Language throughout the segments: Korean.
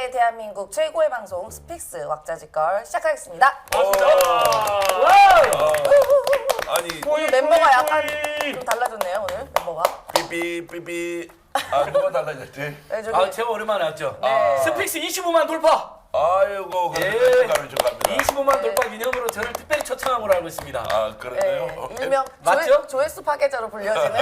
네, 대한민국 최고의 방송 스픽스 왁자지껄 시작하겠습니다. 아니 오늘 멤버가 약간 좀 달라졌네요. 오늘 멤버가. 삐삐 아 누가 달라졌지? 네, 저기 제가 오랜만에 왔죠. 네. 스픽스 25만 돌파. 아이고 예. 축하합니다. 25만 돌파 기념으로 저를 특별히 초청한 걸로 알고 있습니다. 아 그러네요. 일명 맞죠? 조회수 파괴자로 불려지는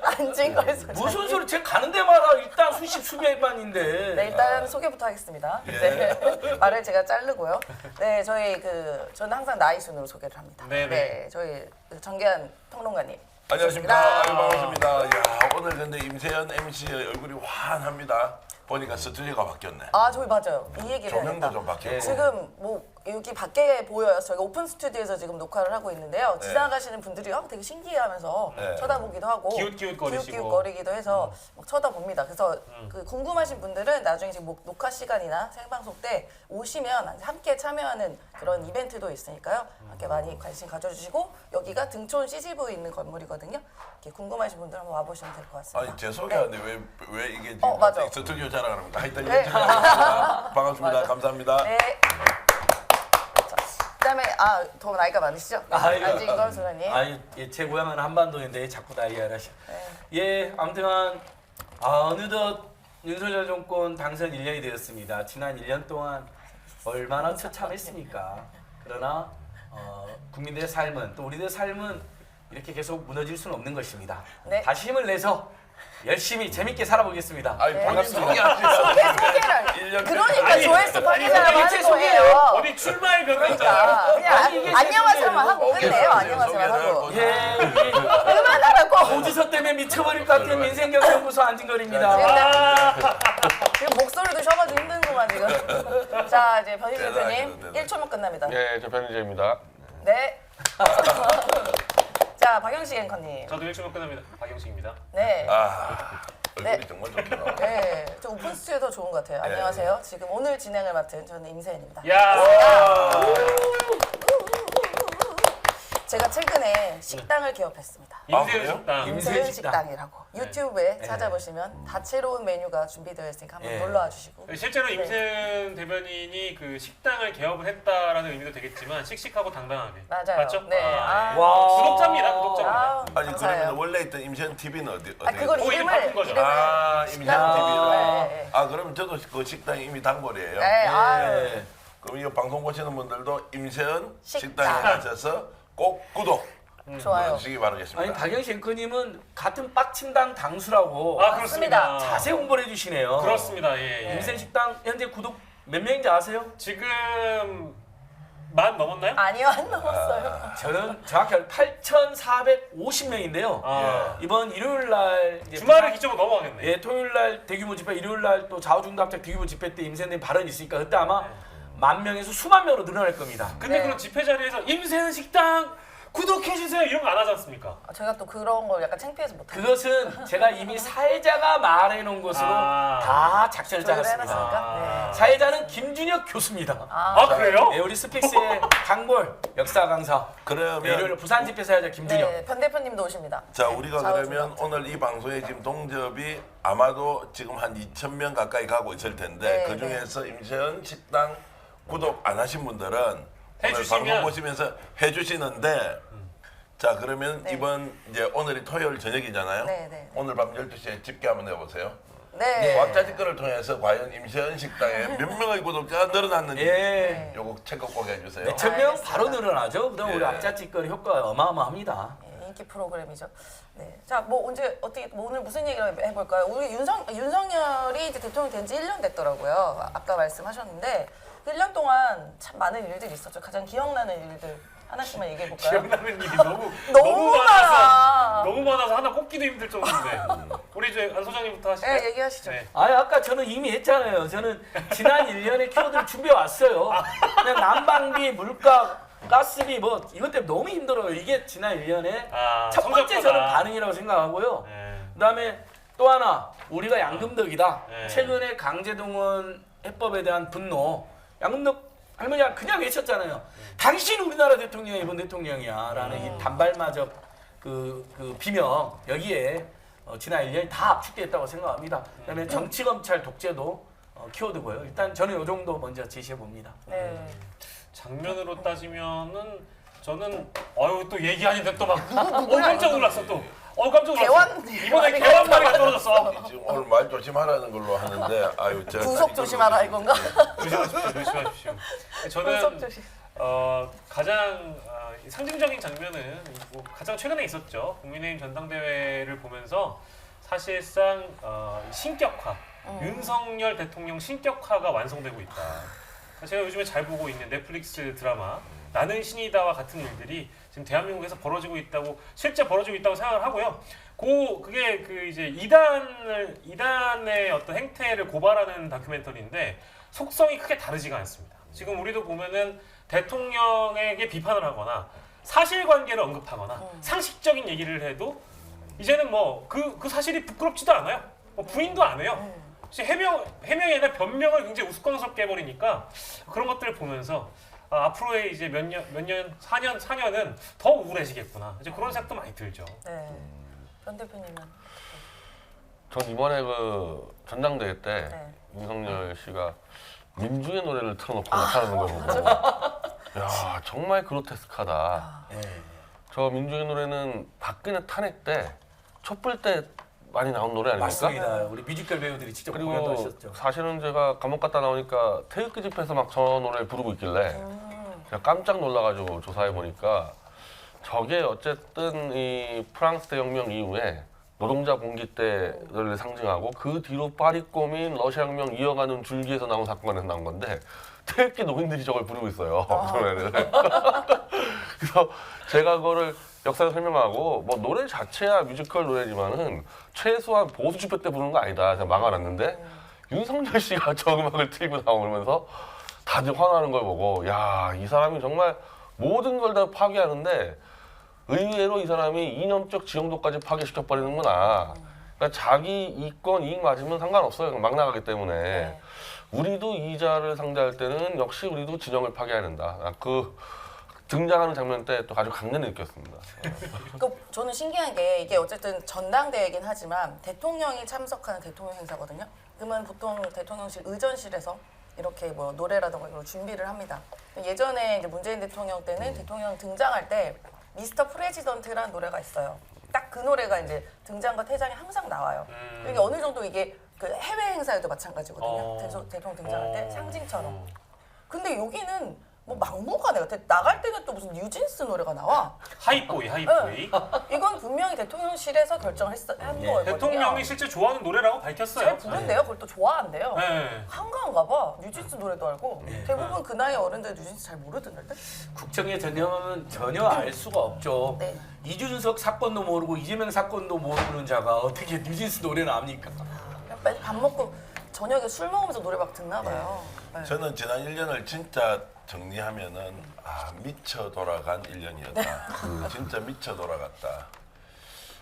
안진걸 소장. 무슨 소리? 제가 가는 데마다 일단 수십 수백만인데. 네, 일단 소개부터 하겠습니다. 네, 말을 제가 자르고요. 네, 저는 항상 나이 순으로 소개를 합니다. 네, 저희 정계한 평론가님. 안녕하십니까. 아유, 반갑습니다. 야, 오늘 근데 임세연 MC의 얼굴이 환합니다. 보니까 스튜디오가 바뀌었네. 아, 저희 맞아요. 이 얘기를 조명도 해야겠다. 좀 바뀌었고. 지금 뭐 여기 밖에 보여요. 저희가 오픈 스튜디오에서 지금 녹화를 하고 있는데요. 네. 지나가시는 분들이 되게 신기해하면서 네. 쳐다보기도 하고 기웃기웃거리기도 해서 막 쳐다봅니다. 그래서 그 궁금하신 분들은 나중에 지금 녹화 시간이나 생방송 때 오시면 함께 참여하는 그런 이벤트도 있으니까요. 함께 많이 관심 가져주시고 여기가 등촌 CGV 있는 건물이거든요. 이렇게 궁금하신 분들 한번 와보시면 될 것 같습니다. 아니 제 소개하는데 왜 이게 지금 맞아. 스튜디오 자랑합니까? 하여튼 네. 반갑습니다. 감사합니다. 네. 그다음에 더 나이가 많으시죠? 안진걸 소장님. 예, 제 고향은 한반도인데 자꾸 나이를 하셔. 예, 아무튼 어느덧 윤석열 정권 당선 1년이 되었습니다. 지난 1년 동안 얼마나 처참했습니까? 그러나 국민들의 삶은 또 우리들의 삶은 이렇게 계속 무너질 수는 없는 것입니다. 네. 다시 힘을 내서 열심히 재밌게 살아보겠습니다. 아니 본인 반갑습니다. 소개하시죠. 그러니까 조회수 파괴자라고 하는 거예요. 어디 출마할 그러니까 그냥 안녕하세요만 하고 끝내요. 안녕하세요만 하고. 예, 그만하라고. 고지서 때문에 미쳐버릴 것 같은 민생경제연구소 안진걸입니다. 지금 목소리도 쉬어가지고 힘든구만 지금. 자 이제 변희재 대표님 1초면 끝납니다. 네, 저 변희재입니다. 네. 자 박영식 앵커님. 저도 1초면 끝납니다. 박영식입니다. 네. 얼굴이 네. 정말 좋더라. 네. 저 오픈 스튜디오 더 좋은 것 같아요. 안녕하세요. 지금 오늘 진행을 맡은 저는 임세연입니다. 야. 제가 최근에 식당을 개업했습니다. 임세연 그래요? 식당. 임세연 식당. 식당이라고 유튜브에 찾아보시면 다채로운 메뉴가 준비되어 있으니까 한번 놀러와 주시고. 실제로 임세연 대변인이 그 식당을 개업을 했다라는 의미도 되겠지만 씩씩하고 당당하게. 맞아요. 맞죠? 네. 와. 구독자입니다. 구독자입니다. 아니 감사해요. 그러면 원래 있던 임세연 TV는 어디? 그걸 이름 바꾼 거죠. 임세연 식당. TV로. 네. 그럼 저도 그 식당이 이미 단골이에요. 네. 예. 그럼 이 방송 보시는 분들도 임세연 식당. 식당에 가셔서 꼭 구독 좋아요. 하시기 바라겠습니다. 아니 박영식 앵커님은 같은 빡침당 당수라고 그렇습니다. 자세 홍보를 해주시네요. 그렇습니다. 예. 임생식당 현재 구독 몇 명인지 아세요? 지금 만 넘었나요? 아니요, 안 넘었어요. 저는 정확히 8,450명인데요. 이번 일요일 날 이제 주말을 기점으로 넘어가겠네. 예, 토요일 날 대규모 집회, 일요일 날 또 좌우중답적 대규모 집회 때 임세연님 발언이 있으니까 그때 아마 10,000명에서 수만 명으로 늘어날 겁니다. 근데 네. 그런 집회 자리에서 임세연 식당 구독해주세요 이런 거 안 하지 않습니까? 제가 또 그런 걸 약간 창피해서 못해요. 그것은 제가 이미 사회자가 말해놓은 것으로 다 작전을 조율을 짜놨습니다. 해놨으니까. 네. 사회자는 김준혁 교수입니다. 그래요? 네, 우리 스픽스의 강볼 역사 강사. 그러면 네, 일요일 부산 집회 사회자 김준혁. 네, 변 대표님도 오십니다. 자 우리가 그러면 좌우중답적. 오늘 이 방송에 지금 동접이 아마도 지금 한 2,000명 가까이 가고 있을 텐데 네, 그 중에서 임세연 식당 구독 안 하신 분들은 오늘 해주시면- 방송 보시면서 해주시는데 자 그러면 네. 이번 이제 오늘이 토요일 저녁이잖아요. 네, 네. 오늘 밤 12시에 집계 한번 해보세요. 네. 왁자지껄을 통해서 과연 임세연 식당에 몇 명의 구독자가 늘어났는지 예. 요거 체크 꼭 해주세요. 몇 천 명 알겠습니다. 바로 늘어나죠. 그다음 우리 예. 앞자찌거리 효과가 어마어마합니다. 네, 인기 프로그램이죠. 네. 자, 뭐 언제 어떻게 뭐 오늘 무슨 얘기를 해볼까요? 우리 윤석열이 이제 대통령 된 지 1년 됐더라고요. 아까 말씀하셨는데 1년 동안 참 많은 일들이 있었죠. 가장 기억나는 일들 하나씩만 얘기해 볼까요? 기억나는 일이 너무 너무 많아. 너무 많아서 하나 꼽기도 힘들 정도인데 우리 이제 안 소장님부터 하실까요? 네, 얘기하시죠. 네. 아까 저는 이미 했잖아요. 저는 지난 1년의 키워드를 준비해 왔어요. 그냥 난방비, 물가, 가스비 뭐 이것 때문에 너무 힘들어요. 이게 지난 1년의 첫 번째 성적표다. 저는 반응이라고 생각하고요. 네. 그다음에 또 하나 우리가 양금덕이다. 네. 최근에 강제동원 해법에 대한 분노. 양금덕 할머니가 그냥 외쳤잖아요. 당신 우리나라 대통령이 이번 대통령이야라는 이 단발마적 그 비명 여기에 지난 1년이 다 압축되었다고 생각합니다. 그다음에 정치검찰 독재도 키워드고요. 일단 저는 이 정도 먼저 제시해 봅니다. 네. 장면으로 따지면은 저는 또 얘기하는데 또 막 깜짝 놀랐어 또. 깜짝 놀랐어. 개완? 이번에 개완말이가 떨어졌어. 지금 오늘 말 조심하라는 걸로 하는데 아유 제가 구속 조심하라 이건가? 조심하십시오. 저는 구속 조심. 가장 상징적인 장면은 가장 최근에 있었죠. 국민의힘 전당대회를 보면서 사실상 신격화, 윤석열 대통령 신격화가 완성되고 있다. 제가 요즘에 잘 보고 있는 넷플릭스 드라마 나는 신이다와 같은 일들이 지금 대한민국에서 벌어지고 있다고 실제 벌어지고 있다고 생각을 하고요. 그게 이제 이단의 어떤 행태를 고발하는 다큐멘터리인데 속성이 크게 다르지가 않습니다. 지금 우리도 보면은 대통령에게 비판을 하거나 사실관계를 언급하거나 상식적인 얘기를 해도 이제는 그 사실이 부끄럽지도 않아요. 부인도 안 해요. 해명이 아니라 변명을 굉장히 우스꽝스럽게 해버리니까 그런 것들을 보면서 앞으로의 이제 몇 년, 4년은 더 우울해지겠구나. 이제 그런 생각도 많이 들죠. 네. 변 대표님은? 전 이번에 그 전당대회 때 네. 윤석열 씨가 민중의 노래를 틀어놓고 나타나는 걸 보고 야 정말 그로테스크하다. 네. 저 민중의 노래는 박근혜 탄핵 때 촛불 때 많이 나온 노래 아닙니까? 맞습니다. 우리 뮤지컬 배우들이 직접 공연도 그리고 하셨죠. 사실은 제가 감옥 갔다 나오니까 태극기 집회에서 막 저 노래를 부르고 있길래 제가 깜짝 놀라가지고 조사해 보니까 저게 어쨌든 이 프랑스 대혁명 이후에 노동자 봉기 때를 상징하고 그 뒤로 파리 꼬민 러시아 혁명 이어가는 줄기에서 나온 사건에서 나온 건데 태극기 노인들이 저걸 부르고 있어요. 저 노래를. 그래서 제가 그거를 역사를 설명하고 노래 자체야 뮤지컬 노래지만은 최소한 보수 집회 때 부르는 거 아니다. 제가 막아놨는데 윤석열 씨가 저 음악을 틀고 나오면서 다들 화나는 걸 보고 야, 이 사람이 정말 모든 걸 다 파괴하는데 의외로 이 사람이 이념적 지형도까지 파괴시켜버리는구나. 그러니까 자기 이권 이익 맞으면 상관없어요. 막 나가기 때문에. 네. 우리도 이자를 상대할 때는 역시 우리도 진영을 파괴해야 된다. 그 등장하는 장면 때 또 아주 강렬히 느꼈습니다. 저는 신기한 게 이게 어쨌든 전당대회이긴 하지만 대통령이 참석하는 대통령 행사거든요. 그러면 보통 대통령실 의전실에서 이렇게 노래라든가 이런 걸 준비를 합니다. 예전에 이제 문재인 대통령 때는 대통령 등장할 때 미스터 프레지던트라는 노래가 있어요. 딱 그 노래가 이제 등장과 퇴장이 항상 나와요. 이게 어느 정도 이게 그 해외 행사에도 마찬가지거든요. 대통령 등장할 때 상징처럼. 근데 여기는 막무가내가 나갈 때는 또 무슨 뉴진스 노래가 나와. 하이보이. 이건 분명히 대통령실에서 결정을 한 거거든요. 대통령이 실제 좋아하는 노래라고 밝혔어요. 잘 부른대요. 그걸 또 좋아한대요. 네. 한가한가 봐. 뉴진스 노래도 알고. 대부분 그 나이 어른들 뉴진스 잘 모르던데. 국정에 전념하면 전혀 알 수가 없죠. 네. 이준석 사건도 모르고 이재명 사건도 모르는 자가 어떻게 뉴진스 노래는 압니까? 그냥 밥 먹고 저녁에 술 먹으면서 노래방 듣나 봐요. 네. 저는 지난 1년을 진짜 정리하면은 미쳐 돌아간 1년이었다. 진짜 미쳐 돌아갔다.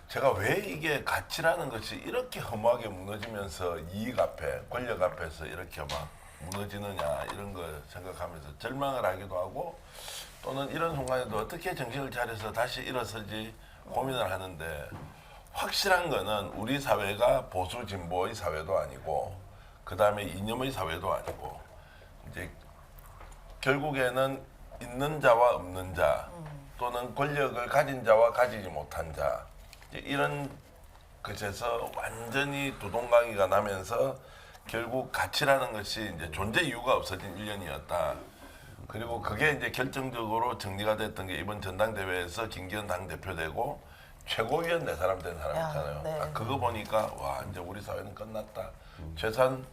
제가 왜 이게 가치라는 것이 이렇게 허무하게 무너지면서 이익 앞에, 권력 앞에서 이렇게 막 무너지느냐 이런 걸 생각하면서 절망을 하기도 하고 또는 이런 순간에도 어떻게 정신을 차려서 다시 일어서지 고민을 하는데 확실한 거는 우리 사회가 보수 진보의 사회도 아니고 그 다음에 이념의 사회도 아니고 이제 결국에는 있는 자와 없는 자 또는 권력을 가진 자와 가지지 못한 자 이런 것에서 완전히 두동강이가 나면서 결국 가치라는 것이 이제 존재 이유가 없어진 1년이었다. 그리고 그게 이제 결정적으로 정리가 됐던 게 이번 전당대회에서 김기현 당대표 되고 최고위원 4사람 된 사람 있잖아요. 네. 그거 보니까 와 이제 우리 사회는 끝났다. 최소한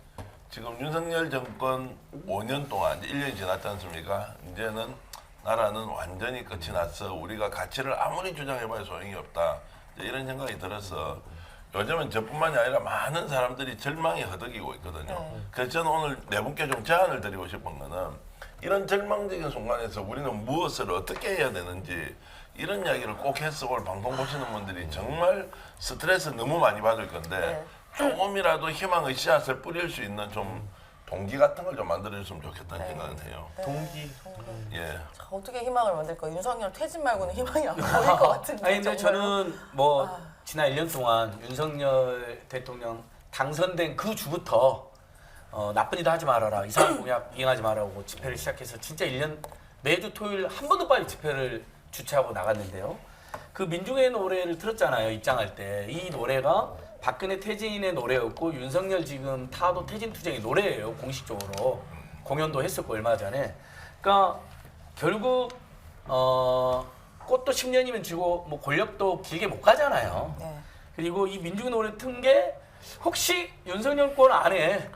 지금 윤석열 정권 5년 동안 이제 1년이 지났지 않습니까? 이제는 나라는 완전히 끝이 났어. 우리가 가치를 아무리 주장해봐야 소용이 없다. 이런 생각이 들어서 요즘은 저뿐만이 아니라 많은 사람들이 절망에 허덕이고 있거든요. 그래서 저는 오늘 네 분께 좀 제안을 드리고 싶은 거는 이런 절망적인 순간에서 우리는 무엇을 어떻게 해야 되는지 이런 이야기를 꼭 해서 오늘 방송 보시는 분들이 정말 스트레스 너무 많이 받을 건데 조금이라도 희망의 씨앗을 뿌릴 수 있는 좀 동기 같은 걸 좀 만들어줬으면 좋겠다는 생각은 해요. 동기. 예. 자, 어떻게 희망을 만들까? 윤석열 퇴진 말고는 희망이 안 보일 것 같은데. 아니 근데 정말로. 저는 지난 1년 동안 윤석열 대통령 당선된 그 주부터 나쁜 일도 하지 말아라, 이상한 공약 이행하지 말라고 집회를 시작해서 진짜 1년 매주 토요일 한 번도 빠짐 집회를 주최하고 나갔는데요. 그 민중의 노래를 들었잖아요, 입장할 때. 이 노래가 박근혜 퇴진의 노래였고 윤석열 지금 타도 퇴진 투쟁의 노래예요, 공식적으로. 공연도 했었고 얼마 전에. 그러니까 결국 꽃도 10년이면 지고 뭐 권력도 길게 못 가잖아요. 네. 그리고 이 민중의 노래 튼 게 혹시 윤석열권 안에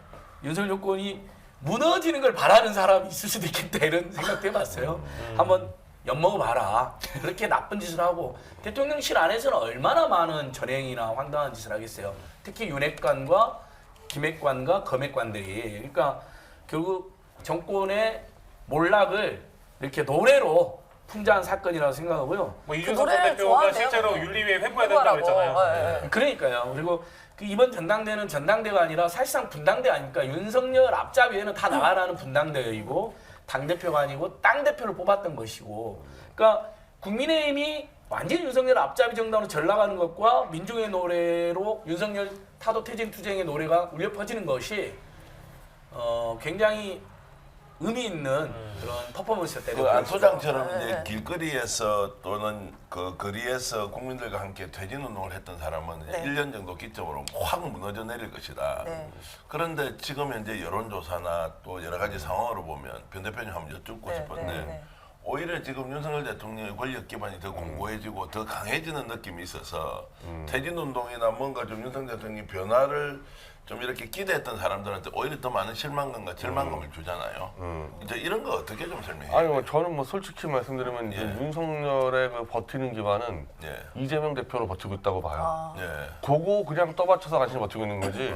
윤석열 정권이 무너지는 걸 바라는 사람이 있을 수도 있겠다 이런 생각도 해봤어요. 한번 엿먹어봐라. 그렇게 나쁜 짓을 하고 대통령실 안에서는 얼마나 많은 전행이나 황당한 짓을 하겠어요. 특히 윤핵관과 김핵관과 검핵관들이. 그러니까 결국 정권의 몰락을 이렇게 노래로 풍자한 사건이라고 생각하고요. 뭐 이준석 노래를 대표가 좋아한대요, 실제로 그냥. 윤리위에 회부해야 된다고 했잖아요. 네. 그러니까요. 그리고 그 이번 전당대회는 전당대가 아니라 사실상 분당대 아닙니까? 윤석열 앞잡이에는 다 나가라는 분당대회이고 당대표가 아니고 땅대표를 뽑았던 것이고, 그러니까 국민의힘이 완전히 윤석열 앞잡이 정당으로 전락하는 것과 민중의 노래로 윤석열 타도 퇴진 투쟁의 노래가 울려 퍼지는 것이 굉장히 의미 있는 그런 퍼포먼스였다. 그 안소장처럼 네. 이제 길거리에서 또는 그 거리에서 국민들과 함께 퇴진 운동을 했던 사람은 네. 1년 정도 기점으로 확 무너져 내릴 것이다. 네. 그런데 지금 현재 여론조사나 또 여러 가지 상황으로 보면 변 대표님 한번 여쭙고 네, 싶은데 네, 네. 오히려 지금 윤석열 대통령의 권력 기반이 더 공고해지고 더 강해지는 느낌이 있어서 퇴진 운동이나 뭔가 좀 윤석열 대통령이 변화를 좀 이렇게 기대했던 사람들한테 오히려 더 많은 실망감과 절망감을 주잖아요. 이제 이런 거 어떻게 좀 설명해요? 아니 뭐 저는 뭐 솔직히 말씀드리면 이제 예. 윤석열의 그 버티는 기반은 예. 이재명 대표로 버티고 있다고 봐요. 아, 예. 그거 그냥 떠받쳐서 간신히 버티고 있는 거지.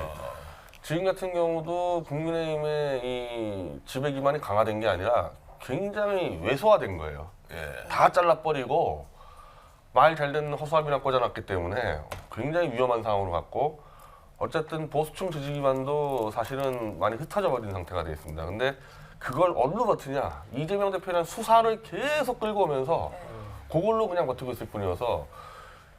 지금 같은 경우도 국민의힘의 이 지배 기반이 강화된 게 아니라 굉장히 왜소화된 거예요. 예. 다 잘라버리고 말 잘 듣는 허수아비나 꽂아놨기 때문에 굉장히 위험한 상황으로 갔고, 어쨌든 보수층 지지 기반도 사실은 많이 흩어져 버린 상태가 되어 있습니다. 근데 그걸 어디로 버티냐? 이재명 대표는 수사를 계속 끌고 오면서 그걸로 그냥 버티고 있을 뿐이어서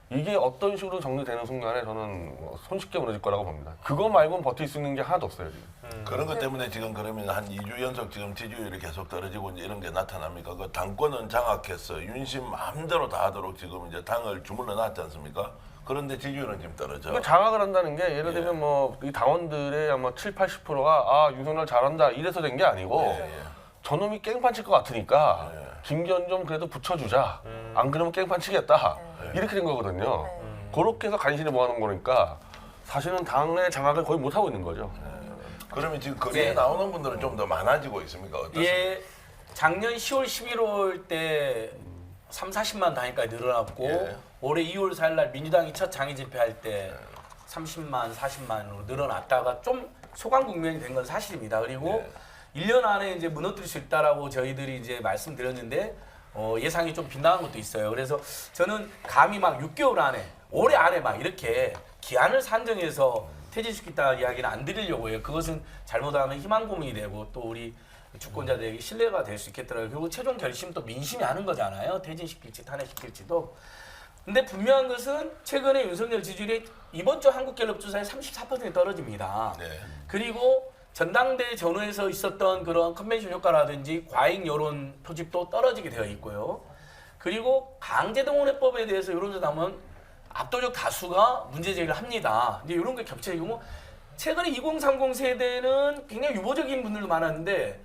이게 어떤 식으로 정리되는 순간에 저는 손쉽게 무너질 거라고 봅니다. 그거 말고는 버틸 수 있는 게 하나도 없어요. 지금. 그런 것 때문에 지금 그러면 한 2주 연속 지금 지지율이 계속 떨어지고 이제 이런 게 나타납니까? 그 당권은 장악해서 윤심 마음대로 다 하도록 지금 이제 당을 주물러 놨지 않습니까? 그런데 지지율은 지금 떨어져. 그러니까 장악을 한다는 게 예를 들면 뭐 이 당원들의 아마 7, 80%가 아 윤석열 잘한다 이래서 된 게 아니고 예. 저놈이 깽판 칠 것 같으니까 예. 김기현 좀 그래도 붙여주자. 안 그러면 깽판 치겠다. 이렇게 된 거거든요. 그렇게 해서 간신히 모아놓은 거니까 사실은 당의 장악을 거의 못 하고 있는 거죠. 그러면 지금 거기에 네. 나오는 분들은 좀 더 많아지고 있습니까? 어떻습니까? 예, 작년 10월, 11월 때 3, 40만 단위까지 늘어났고 예. 올해 2월 4일 날 민주당이 첫 장애 집회할 때 30만, 40만으로 늘어났다가 좀 소강 국면이 된 건 사실입니다. 그리고 1년 안에 이제 무너뜨릴 수 있다라고 저희들이 이제 말씀드렸는데 예상이 좀 빗나간 것도 있어요. 그래서 저는 감히 막 6개월 안에, 올해 안에 막 이렇게 기한을 산정해서 퇴진시키겠다는 이야기는 안 드리려고 해요. 그것은 잘못하면 희망 고문이 되고 또 우리 주권자들에게 신뢰가 될 수 있겠더라고요. 그리고 최종 결심도 민심이 하는 거잖아요. 퇴진시킬지 탄핵시킬지도. 근데 분명한 것은 최근에 윤석열 지지율이 이번 주 한국갤럽조사에 34% 떨어집니다. 네. 그리고 전당대회 전후에서 있었던 그런 컨벤션 효과라든지 과잉 여론 표집도 떨어지게 되어 있고요. 그리고 강제동원해법에 대해서 여론조사 하면 압도적 다수가 문제 제기를 합니다. 이제 이런 게 겹쳐지고 뭐 최근에 2030 세대는 굉장히 유보적인 분들도 많았는데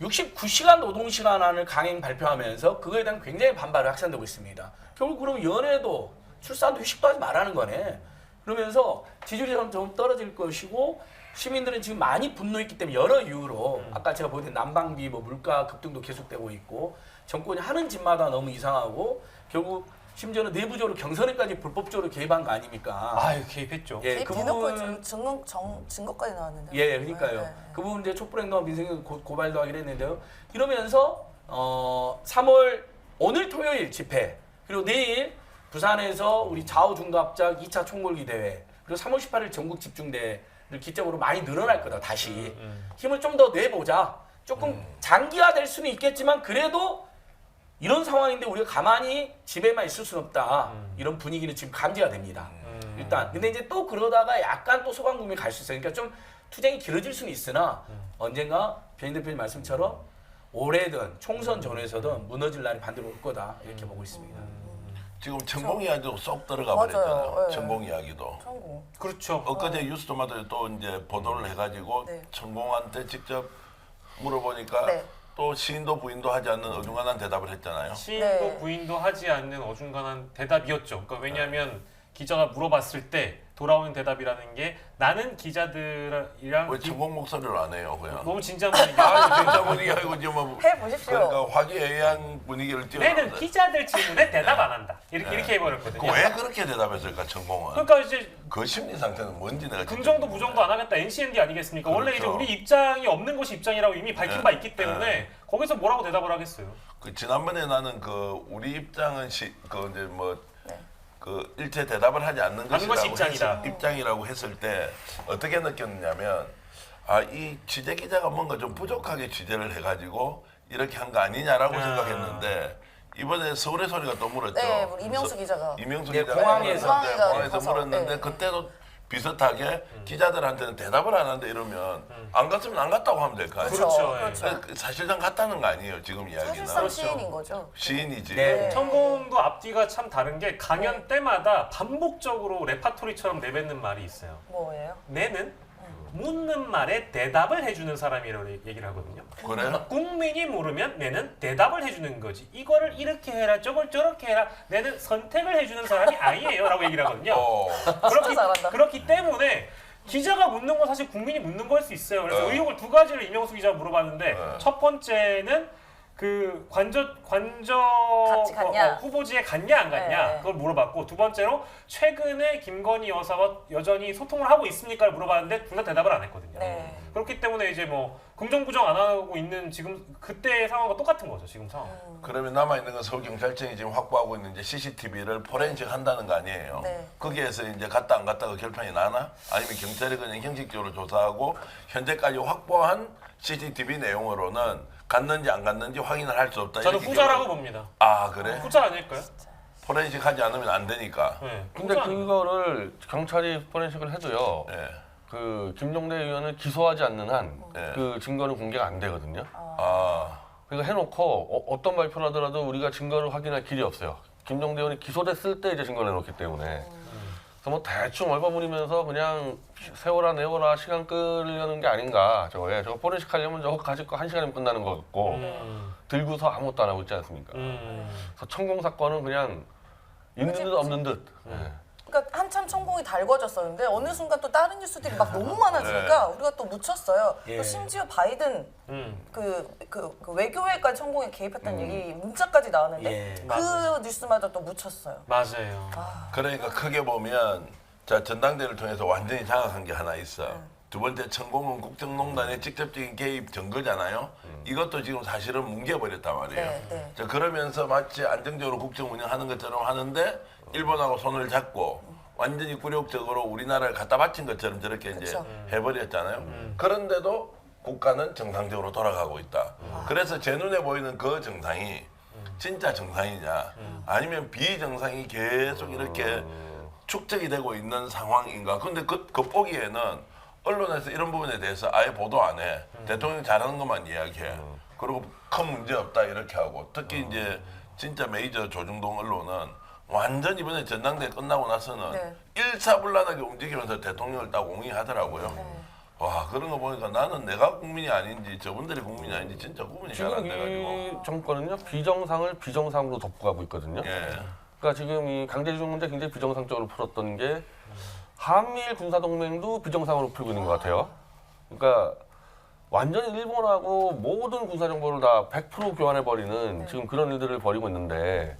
69시간 노동시간안을 강행 발표하면서 그거에 대한 굉장히 반발이 확산되고 있습니다. 결국 그럼 연애도 출산도 휴식도 하지 말라는 거네. 그러면서 지지율이 좀 떨어질 것이고 시민들은 지금 많이 분노했기 때문에 여러 이유로 아까 제가 보여드린 난방비, 뭐 물가 급등도 계속되고 있고 정권이 하는 짓마다 너무 이상하고 결국 심지어는 내부적으로 경선에까지 불법적으로 개입한 거 아닙니까? 아유 개입했죠. 예, 그 대놓고 부분 증거까지 나왔는데. 예, 그러니까요. 네. 그 부분 이제 촛불행동과 민생이 고발도 하긴 했는데요. 이러면서 3월 오늘 토요일 집회 그리고 내일 부산에서 우리 좌우중도합작 2차 총궐기 대회 그리고 3월 18일 전국 집중대회를 기점으로 많이 늘어날 거다 다시 힘을 좀 더 내보자. 조금 장기화될 수는 있겠지만 그래도 이런 상황인데 우리가 가만히 집에만 있을 수는 없다. 이런 분위기는 지금 감지가 됩니다. 일단 근데 이제 또 그러다가 약간 또 소강국면이 갈 수 있어요. 그러니까 좀 투쟁이 길어질 수는 있으나 언젠가 변인 대표님 말씀처럼 올해든 총선 전에서든 무너질 날이 반드시 올 거다 이렇게 보고 있습니다. 지금 천공 이야기도 쏙 들어가 맞아요. 버렸잖아요. 네. 천공 이야기도. 성공. 그렇죠. 엊그제 뉴스토마토에 또 이제 보도를 해가지고 네. 천공한테 직접 물어보니까 네. 또 시인도 부인도 하지 않는 어중간한 대답을 했잖아요. 시인도 네. 부인도 하지 않는 어중간한 대답이었죠. 그러니까 왜냐하면 기자가 물어봤을 때 돌아오는 대답이라는 게 나는 기자들이랑 왜 천공 목소리를 안 해요, 그냥? 너무 진지한 분위기. 아, 진짜 분위기 아니고 지금 뭐 해보십시오. 그러니까 화기애애한 분위기를 내는 띄워놨는데 기자들 질문에 대답 안 한다. 이렇게 해버렸거든요. 왜 그렇게 대답했을까, 천공은? 그러니까 이제 그 심리 상태는 뭔지 내가 진짜 긍정도 궁금해. 부정도 안 하겠다 NCND 아니겠습니까? 원래 이제 그렇죠. 우리 입장이 없는 것이 입장이라고 이미 밝힌 네. 바 있기 때문에 거기서 뭐라고 대답을 하겠어요? 그 지난번에 나는 그 우리 입장은 그 이제 뭐 네. 그 일체 대답을 하지 않는 하는 것이 것이라고 입장이다. 입장이라고 했을 때 어떻게 느꼈냐면 이 취재 기자가 뭔가 좀 부족하게 취재를 해가지고 이렇게 한 거 아니냐라고 생각했는데 이번에 서울의 소리가 또 물었죠. 네, 우리 이명수 기자가. 이명수 네, 기자가 공항에서. 공항에서 가서, 물었는데 네. 그때도 비슷하게 기자들한테는 대답을 안 하는데 이러면 안 갔으면 안 갔다고 하면 될 거 아니에요. 그렇죠. 그렇죠. 사실상 갔다는 거 아니에요 지금 이야기는. 사실상 시인인 거죠. 시인이지. 네. 천공도 앞뒤가 참 다른 게 강연 때마다 반복적으로 레파토리처럼 내뱉는 말이 있어요. 뭐예요? 내는 묻는 말에 대답을 해주는 사람이라고 얘기를 하거든요. 그래요? 국민이 물으면 내는 대답을 해주는 거지. 이거를 이렇게 해라, 저걸 저렇게 해라. 내는 선택을 해주는 사람이 아니에요라고 얘기를 하거든요. 진짜 잘한다. 그렇기 때문에 기자가 묻는 건 사실 국민이 묻는 거일 수 있어요. 그래서 네. 의혹을 두 가지를 이명수 기자가 물어봤는데 네. 첫 번째는 그 관저 같이 갔냐? 후보지에 갔냐 안 갔냐 네. 그걸 물어봤고 두 번째로 최근에 김건희 여사와 여전히 소통을 하고 있습니까를 물어봤는데 둘 다 대답을 안 했거든요. 네. 그렇기 때문에 이제 뭐 긍정 부정 안 하고 있는 지금 그때 상황과 똑같은 거죠 지금 상황. 그러면 남아 있는 건 서울 경찰청이 지금 확보하고 있는 이제 CCTV를 포렌식 한다는 거 아니에요? 네. 거기에서 이제 갔다 안 갔다가 결판이 나나? 아니면 경찰이 그냥 형식적으로 조사하고 현재까지 확보한 CCTV 내용으로는 갔는지 안 갔는지 확인을 할 수 없다. 저는 이렇게 후자라고 결론- 봅니다. 아 그래? 후자 아닐까요? 포렌식 하지 않으면 안 되니까. 네. 근데 후자 아닐까요? 그거를 경찰이 포렌식을 해도요. 예. 그 김종대 의원을 기소하지 않는 한 네. 그 증거는 공개가 안 되거든요. 아 그러니까 해놓고 어떤 발표를 하더라도 우리가 증거를 확인할 길이 없어요. 김종대 의원이 기소됐을 때 이제 증거를 내놓기 때문에. 그래서 뭐 대충 얼버무리면서 그냥 세워라 내워라 시간 끌려는 게 아닌가 저거에. 저거 포렌식 하려면 저거 가질 거 1시간이면 끝나는 거 같고 들고서 아무것도 안 하고 있지 않습니까? 그래서 천공 사건은 그냥 있는 듯 없는 듯. 예. 그러니까 한참 천공이 달궈졌었는데 어느 순간 또 다른 뉴스들이 막 너무 많아지니까 우리가 또 묻혔어요. 예. 또 심지어 바이든 음. 그 외교회까지 천공에 개입했다는 얘기 문자까지 나왔는데 예. 그 맞아요. 뉴스마다 또 묻혔어요. 맞아요. 그러니까 크게 보면 자 전당대회를 통해서 완전히 장악한 게 하나 있어. 두 번째 천공은 국정농단의 직접적인 개입 증거잖아요. 이것도 지금 사실은 뭉개버렸단 말이에요. 네, 네. 자, 그러면서 마치 안정적으로 국정 운영하는 것처럼 하는데 일본하고 손을 잡고 완전히 굴욕적으로 우리나라를 갖다 바친 것처럼 저렇게 이제 그쵸. 해버렸잖아요. 그런데도 국가는 정상적으로 돌아가고 있다. 그래서 제 눈에 보이는 그 정상이 진짜 정상이냐 아니면 비정상이 계속 이렇게 축적이 되고 있는 상황인가. 근데 그 겉보기에는 언론에서 이런 부분에 대해서 아예 보도 안 해. 대통령이 잘하는 것만 이야기해. 그리고 큰 문제 없다 이렇게 하고 특히 이제 진짜 메이저 조중동 언론은 완전 이번에 전당대회 끝나고 나서는 네. 일사불란하게 움직이면서 대통령을 딱 옹이하더라고요. 와 그런 거 보니까 나는 내가 국민이 아닌지 저분들이 국민이 아닌지 진짜 구분이 잘 안 지금 돼가지고. 이 정권은요 비정상을 비정상으로 덮고가고 있거든요. 예. 그러니까 지금 이 강제징용 문제 굉장히 비정상적으로 풀었던 게 한미일 군사동맹도 비정상으로 풀고 있는 것 같아요. 그러니까 완전히 일본하고 모든 군사정보를 다 100% 교환해버리는 지금 그런 일들을 벌이고 있는데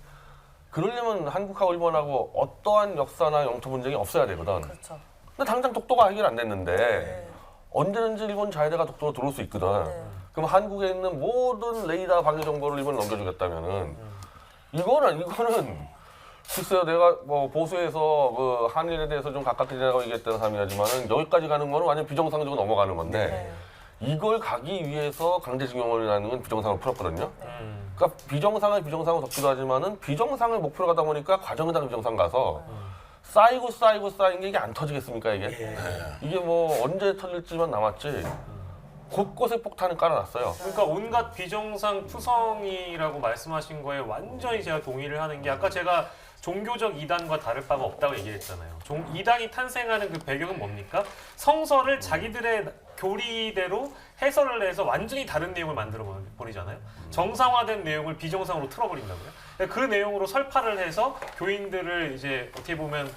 그러려면 한국하고 일본하고 어떠한 역사나 영토 분쟁이 없어야 되거든. 그렇죠. 근데 당장 독도가 해결 안 됐는데 언제든지 일본 자위대가 독도로 들어올 수 있거든. 그럼 한국에 있는 모든 레이더 방해 정보를 일본에 넘겨주겠다면은 이거는 글쎄요, 내가 뭐 보수에서 그 한일에 대해서 좀 가깝게 지내고 얘기했던 사람이지만은 여기까지 가는 거는 완전 비정상적으로 넘어가는 건데 이걸 가기 위해서 강제징용이라는 건 비정상을 풀었거든요. 그러니까 비정상을 비정상으로 덮기도 하지만은 비정상을 목표로 가다 보니까 과정에다 비정상 가서 쌓인 게 이게 안 터지겠습니까 이게? 예. 이게 뭐 언제 터질지만 남았지. 곳곳에 폭탄을 깔아놨어요. 그러니까 온갖 비정상 투성이라고 말씀하신 거에 완전히 제가 동의를 하는 게 아까 제가 종교적 이단과 다를 바가 없다고 얘기했잖아요. 이단이 탄생하는 그 배경은 뭡니까? 성서를 자기들의 교리대로 해설을 해서 완전히 다른 내용을 만들어 버리잖아요. 정상화된 내용을 비정상으로 틀어버린다고요. 그 내용으로 설파를 해서 교인들을 이제 어떻게 보면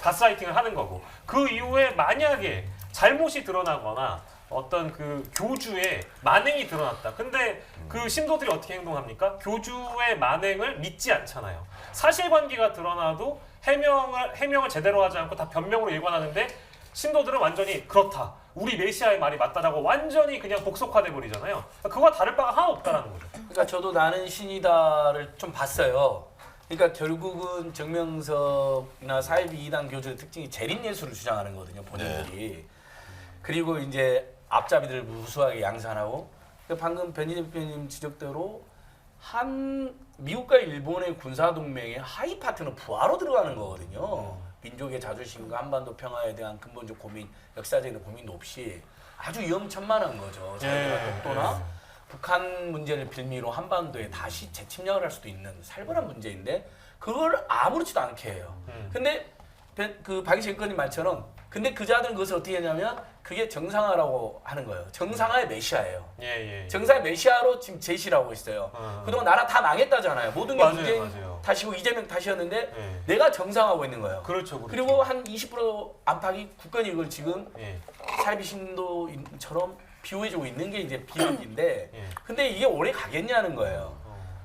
가스라이팅을 하는 거고, 그 이후에 만약에 잘못이 드러나거나 어떤 그 교주의 만행이 드러났다. 근데 그 신도들이 어떻게 행동합니까? 교주의 만행을 믿지 않잖아요. 사실관계가 드러나도 해명을 제대로 하지 않고 다 변명으로 일관하는데 신도들은 완전히 그렇다. 우리 메시아의 말이 맞다라고 완전히 그냥 복속화돼 버리잖아요. 그거와 다를 바가 하나 없다라는 거죠. 그러니까 저도 나는 신이다를 좀 봤어요. 그러니까 결국은 정명석이나 사이비 이단 교주의 특징이 재림 예술을 주장하는 거거든요, 본인들이. 그리고 이제 앞잡이들을 무수하게 양산하고, 그러니까 방금 변희 대표님 지적대로 미국과 일본의 군사 동맹의 하위 파트너 부하로 들어가는 거거든요. 민족의 자존심과 한반도 평화에 대한 근본적 고민, 역사적인 고민도 없이 아주 위험천만한 거죠. 자기가 독도나 북한 문제를 빌미로 한반도에 다시 재침략을 할 수도 있는 살벌한 문제인데 그걸 아무렇지도 않게 해요. 근데 그 박희실 의원님 말처럼 근데 그 자들은 그것을 어떻게 하냐면 그게 정상화라고 하는 거예요. 정상화의 메시아예요. 예. 정상의 메시아로 지금 제시를 하고 있어요. 그동안 나라 다 망했다잖아요. 모든 게 문재인 맞아요. 탓이고 이재명 탓이었는데 예. 내가 정상화하고 있는 거예요. 그렇죠. 그리고 한 20% 안팎이 국권이 이걸 지금 예. 사이비 신도처럼 비호해주고 있는 게 이제 비극인데 예. 근데 이게 오래 가겠냐는 거예요.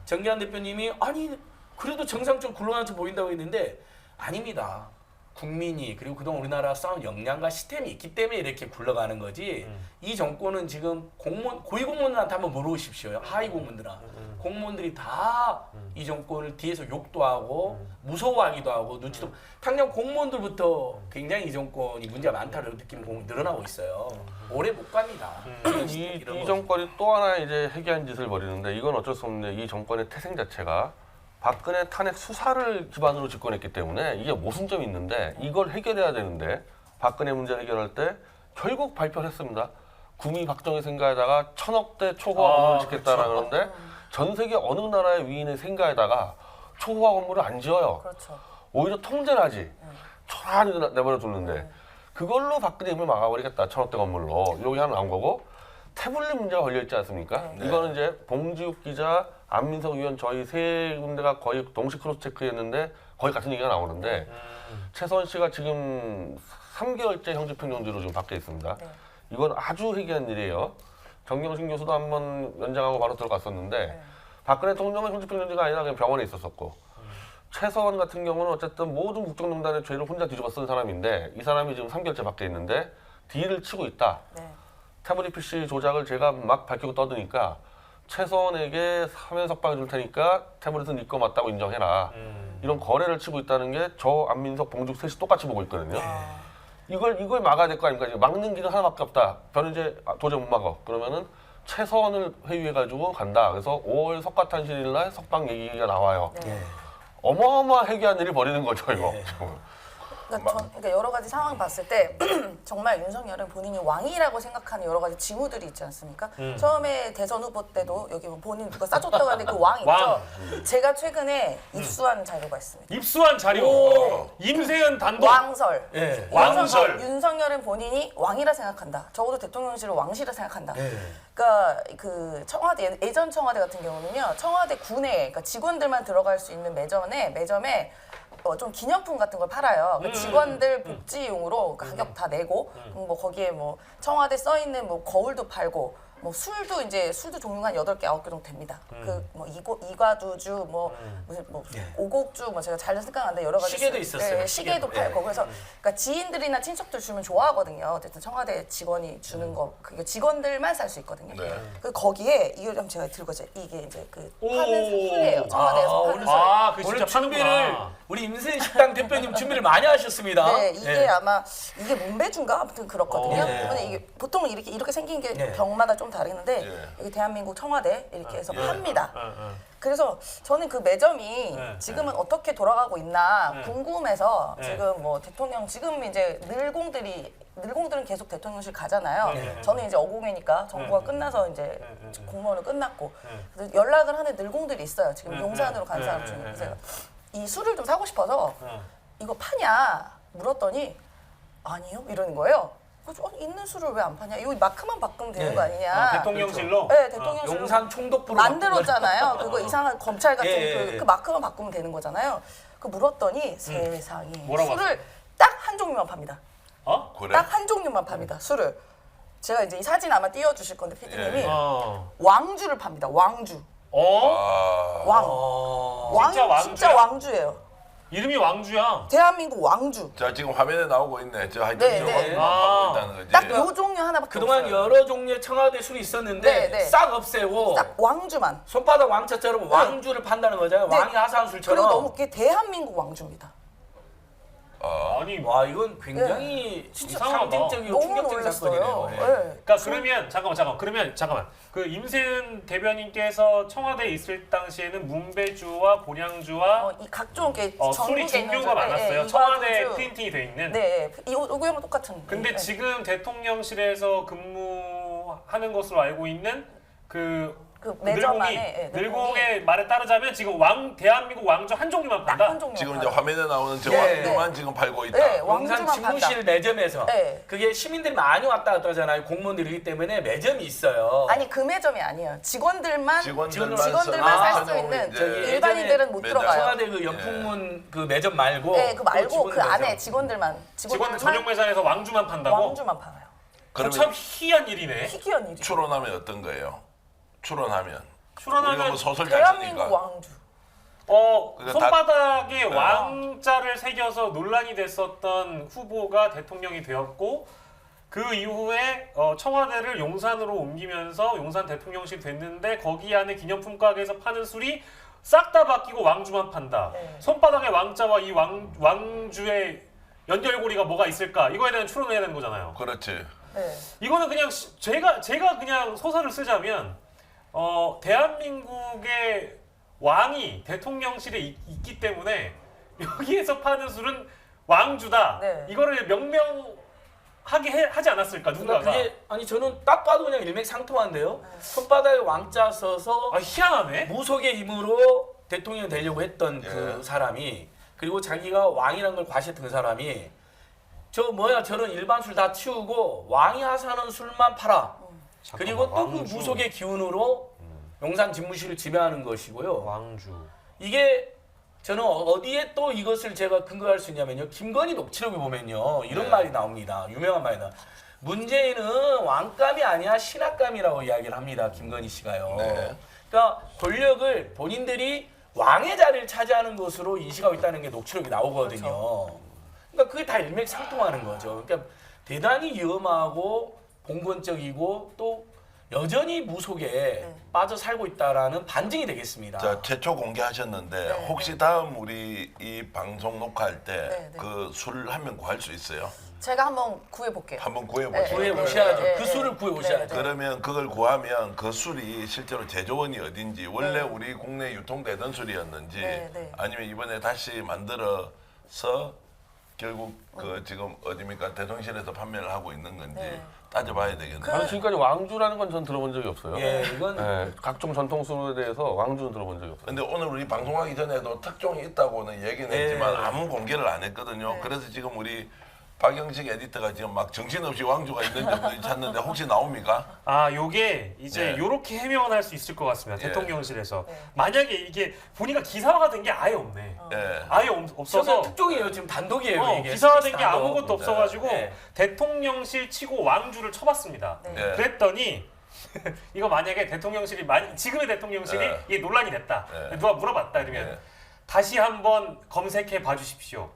정기환 대표님이 아니 그래도 정상적으로 굴러가는 척 보인다고 했는데 아닙니다. 국민이 그리고 그동안 우리나라 쌓은 역량과 시스템이 있기 때문에 이렇게 굴러가는 거지 이 정권은 지금 고위 공무원들한테 한번 물어보십시오. 하위 공무원들아. 공무원들이 다 이 정권을 뒤에서 욕도 하고 무서워하기도 하고 눈치도 당장 공무원들부터 굉장히 이 정권이 문제가 많다고 느끼는 공무원이 늘어나고 있어요. 오래 못 갑니다. 이 정권이 또 하나 이제 해괴한 짓을 벌이는데 이건 어쩔 수 없는데 이 정권의 태생 자체가 박근혜 탄핵 수사를 기반으로 집권했기 때문에 이게 모순점이 있는데 이걸 해결해야 되는데 박근혜 문제 해결할 때 결국 발표를 했습니다. 구미 박정희 생가에다가 1000억대 초호화 건물을 짓겠다라 그러는데 전 세계 어느 나라의 위인의 생가에다가 초호화 건물을 안 지어요. 그렇죠. 오히려 통제를 하지. 초라하게 내버려 두는데 그걸로 박근혜 힘을 막아버리겠다. 1000억대 건물로. 여기 하나 나온 거고 태블릿 문제가 걸려있지 않습니까? 이거는 이제 봉지욱 기자, 안민석 의원 저희 세 군데가 거의 동시 크로스 체크했는데 거의 같은 얘기가 나오는데 최선 씨가 지금 3개월째 형집행정지로 지금 밖에 있습니다. 이건 아주 희귀한 일이에요. 정경심 교수도 한번 연장하고 바로 들어갔었는데 박근혜 대통령은 형집행정지가 아니라 그냥 병원에 있었었고 최서원 같은 경우는 어쨌든 모든 국정농단의 죄를 혼자 뒤집어 쓴 사람인데 이 사람이 지금 3개월째 밖에 있는데 딜을 치고 있다. 태블릿 PC 조작을 제가 막 밝히고 떠드니까 최서원에게 사면 석방해 줄 테니까 태블릿은 네 거 맞다고 인정해라. 이런 거래를 치고 있다는 게 저 안민석 봉죽 셋이 똑같이 보고 있거든요. 이걸 막아야 될 거 아닙니까? 막는 길은 하나밖에 없다. 저는 이제 도저히 못 막아. 그러면은 최서원을 회유해가지고 간다. 그래서 5월 석가탄신일 날 석방 얘기가 나와요. 어마어마한 해괴한 일을 벌이는 거죠, 이거. 그러니까 여러 가지 상황 봤을 때 정말 윤석열은 본인이 왕이라고 생각하는 여러 가지 징후들이 있지 않습니까? 처음에 대선 후보 때도 여기 본인 누가 싸줬다고 하는데 그 왕 있죠? 왕. 제가 최근에 입수한 자료가 있습니다. 입수한 자료. 임세은 단독. 왕설. 예. 왕설. 윤석열은 본인이 왕이라 생각한다. 적어도 대통령실을 왕실이라 생각한다. 그러니까 그 청와대 예전 청와대 같은 경우는요. 청와대 구내 그러니까 직원들만 들어갈 수 있는 매점에 좀 기념품 같은 걸 팔아요. 그러니까 직원들 복지용으로 가격 다 내고 뭐 거기에 뭐 청와대 써 있는 뭐 거울도 팔고 뭐 술도 종류가 한 8개, 9개 정도 됩니다. 그 뭐 이과두주 뭐 무슨 뭐 오곡주 뭐 제가 잘 생각하는데 여러 가지 시계도 있었어요. 시계도 팔고 그래서 그러니까 지인들이나 친척들 주면 좋아하거든요. 어쨌든 청와대 직원이 주는 거 그게 직원들만 살 수 있거든요. 그 거기에 이걸 좀 제가 들고 이제 이게 이제 그 파는 후예요. 청와대에서 파는 술. 그 진짜 오늘 준비를 파는구나. 우리 임세인 식당 대표님 준비를 많이 하셨습니다. 네, 이게 아마 이게 문배주인가 아무튼 그렇거든요. 네. 근데 이게 보통 이렇게 생긴 게 네. 병마다 좀 다르는데 예. 이게 대한민국 청와대 이렇게 해서 팝니다. 어, 어. 그래서 저는 그 매점이 네. 지금은 어떻게 돌아가고 있나 네. 궁금해서 네. 지금 뭐 대통령 지금 이제 늘공들은 계속 대통령실 가잖아요. 네. 저는 이제 어공회니까 정부가 네. 끝나서 이제 네. 공무원은 끝났고 네. 그래서 연락을 하는 늘공들이 있어요. 지금 네. 용산으로 간 네. 사람 네. 중에. 네. 그래서 이 술을 좀 사고 싶어서 어. 이거 파냐 물었더니 아니요 이러는 거예요. 그래서 있는 술을 왜 안 파냐? 이거 마크만 바꾸면 되는 네. 거 아니냐? 대통령실로? 네, 대통령실로 용산 총독부로 만들었잖아요. 그거 이상한 검찰 같은 예. 그 마크만 바꾸면 되는 거잖아요. 그 물었더니 세상에 뭐라고 술을 딱 한 종류만 팝니다. 어? 그래? 딱 한 종류만 팝니다. 술을. 제가 이제 이 사진 아마 띄워주실 건데 피디님이 예. 어. 왕주를 팝니다. 왕주. 어? 아, 왕. 진짜 왕주야? 진짜 왕주예요. 이름이 왕주야. 대한민국 왕주. 자 지금 화면에 나오고 있네. 저 하여튼 네, 지금 네. 하고 있다는 거지. 딱 요 종류 하나밖에 그동안 없어요. 여러 종류의 청와대 술이 있었는데 네, 네. 싹 없애고 딱 왕주만. 손바닥 왕자처럼 왕주를 판다는 거잖아요. 네. 왕이 하사한 그리고 술처럼. 너무 그게 대한민국 왕주입니다. 아니 와 이건 굉장히 이상하다. 상징적이고 너무 충격적인 사건이네요. 놀랐어요. 예. 네. 그러니까 그러면 잠깐만. 그 임세은 대변인께서 청와대에 있을 당시에는 문배주와 보량주와 이 각종 게 술이 전국에 있는 종류가 술, 많았어요. 이 청와대에 왕주. 프린팅이 돼 있는. 네, 이거랑 똑같은. 근데 네. 지금 대통령실에서 근무하는 것으로 알고 있는 그 매점 늘공이 안에 늘공의 말에 따르자면 지금 대한민국 왕주 한 종류만 판다. 딱한 종류. 지금 이제 화면에 나오는 저 네. 왕주만 지금 팔고 있다. 네, 용산 왕주만 판다. 집무실 매점에서 네. 그게 시민들이 많이 왔다 갔다 하잖아요. 공무원들이기 때문에 매점이 있어요. 아니 그 매점이 아니에요. 직원들만 직원들만 살 수 전용 있는 이제 저기 일반인들은 못 매장. 들어가요. 청와대 그 옆풍문 그 매점 말고 네, 그 말고 직원 그 안에 매점. 직원들 전용 매장에서 왕주만 판다고? 왕주만 팔아요. 그러면 참 희한 일이네. 희귀한 일이. 추론하면 어떤 거예요? 추론하면 출연하면 우리가 뭐 소설 잘 대한민국 쓰니까 왕주. 그러니까 손바닥에 왕자를 새겨서 논란이 됐었던 후보가 대통령이 되었고 그 이후에 청와대를 용산으로 옮기면서 용산 대통령실 됐는데 거기 안에 기념품 가게에서 파는 술이 싹 다 바뀌고 왕주만 판다. 네. 손바닥의 왕자와 이 왕주의 연결고리가 뭐가 있을까? 이거에 대한 추론을 해야 되는 거잖아요. 그렇지. 네. 이거는 그냥 제가 그냥 소설을 쓰자면 대한민국의 왕이 대통령실에 있기 때문에 여기에서 파는 술은 왕주다. 네. 이거를 명명하게 하지 않았을까 그러니까 누군가가. 그게 아니 저는 딱 봐도 그냥 일맥상통한데요. 손바닥에 왕자 써서 아 희한하네. 무속의 힘으로 대통령 되려고 했던 그 예. 사람이 그리고 자기가 왕이라는 걸 과시했던 그 사람이 저런 일반 술 다 치우고 왕이 하사하는 술만 팔아. 그리고 또 그 왕주. 무속의 기운으로 용산 집무실을 지배하는 것이고요. 왕주. 이게 저는 어디에 또 이것을 제가 근거할 수 있냐면요. 김건희 녹취록에 보면요. 이런 네. 말이 나옵니다. 유명한 말이다. 문재인은 왕감이 아니야 신하감이라고 이야기를 합니다. 김건희 씨가요. 네. 그러니까 권력을 본인들이 왕의 자리를 차지하는 것으로 인식하고 있다는 게 녹취록이 나오거든요. 그러니까 그게 다 일맥상통하는 거죠. 그러니까 대단히 위험하고 봉건적이고 또 여전히 무속에 빠져 살고 있다라는 반증이 되겠습니다. 자 최초 공개하셨는데 네, 혹시 다음 우리 이 방송 녹화할 때 네, 네. 그 술 한 명 구할 수 있어요? 제가 한번 구해 볼게요. 한번 구해보세요. 구해 네, 오셔야죠. 네, 그 네, 술을 구해 오셔야죠. 그러면 그걸 구하면 그 술이 실제로 제조원이 어딘지 원래 우리 국내에 유통되던 술이었는지 네, 네. 아니면 이번에 다시 만들어서 결국 그 지금 어디입니까 대통령실에서 판매를 하고 있는 건지 네. 따져봐야 되겠네요. 그- 아니, 지금까지 왕주라는 건 전 들어본 적이 없어요. 예, 이건 네, 각종 전통술에 대해서 왕주는 들어본 적이 없어요. 근데 오늘 우리 방송하기 전에도 특종이 있다고는 얘기는 네. 했지만 아무 공개를 안 했거든요. 그래서 지금 우리 박영식 에디터가 지금 막 정신없이 왕주가 있는지 없는지 찾는데 혹시 나옵니까? 아, 요게 이제 네. 요렇게 해명을 할 수 있을 것 같습니다. 예. 대통령실에서. 네. 만약에 이게 보니까 기사화가 된 게 아예 없네. 예. 아예 없어서 저는 특종이에요. 지금 단독이에요. 이게. 기사화된 게 단독. 아무것도 없어가지고 네. 대통령실 치고 왕주를 쳐봤습니다. 네. 예. 그랬더니 이거 만약에 대통령실이 지금의 대통령실이 네. 이게 논란이 됐다. 네. 누가 물어봤다 이러면 네. 다시 한번 검색해 봐주십시오.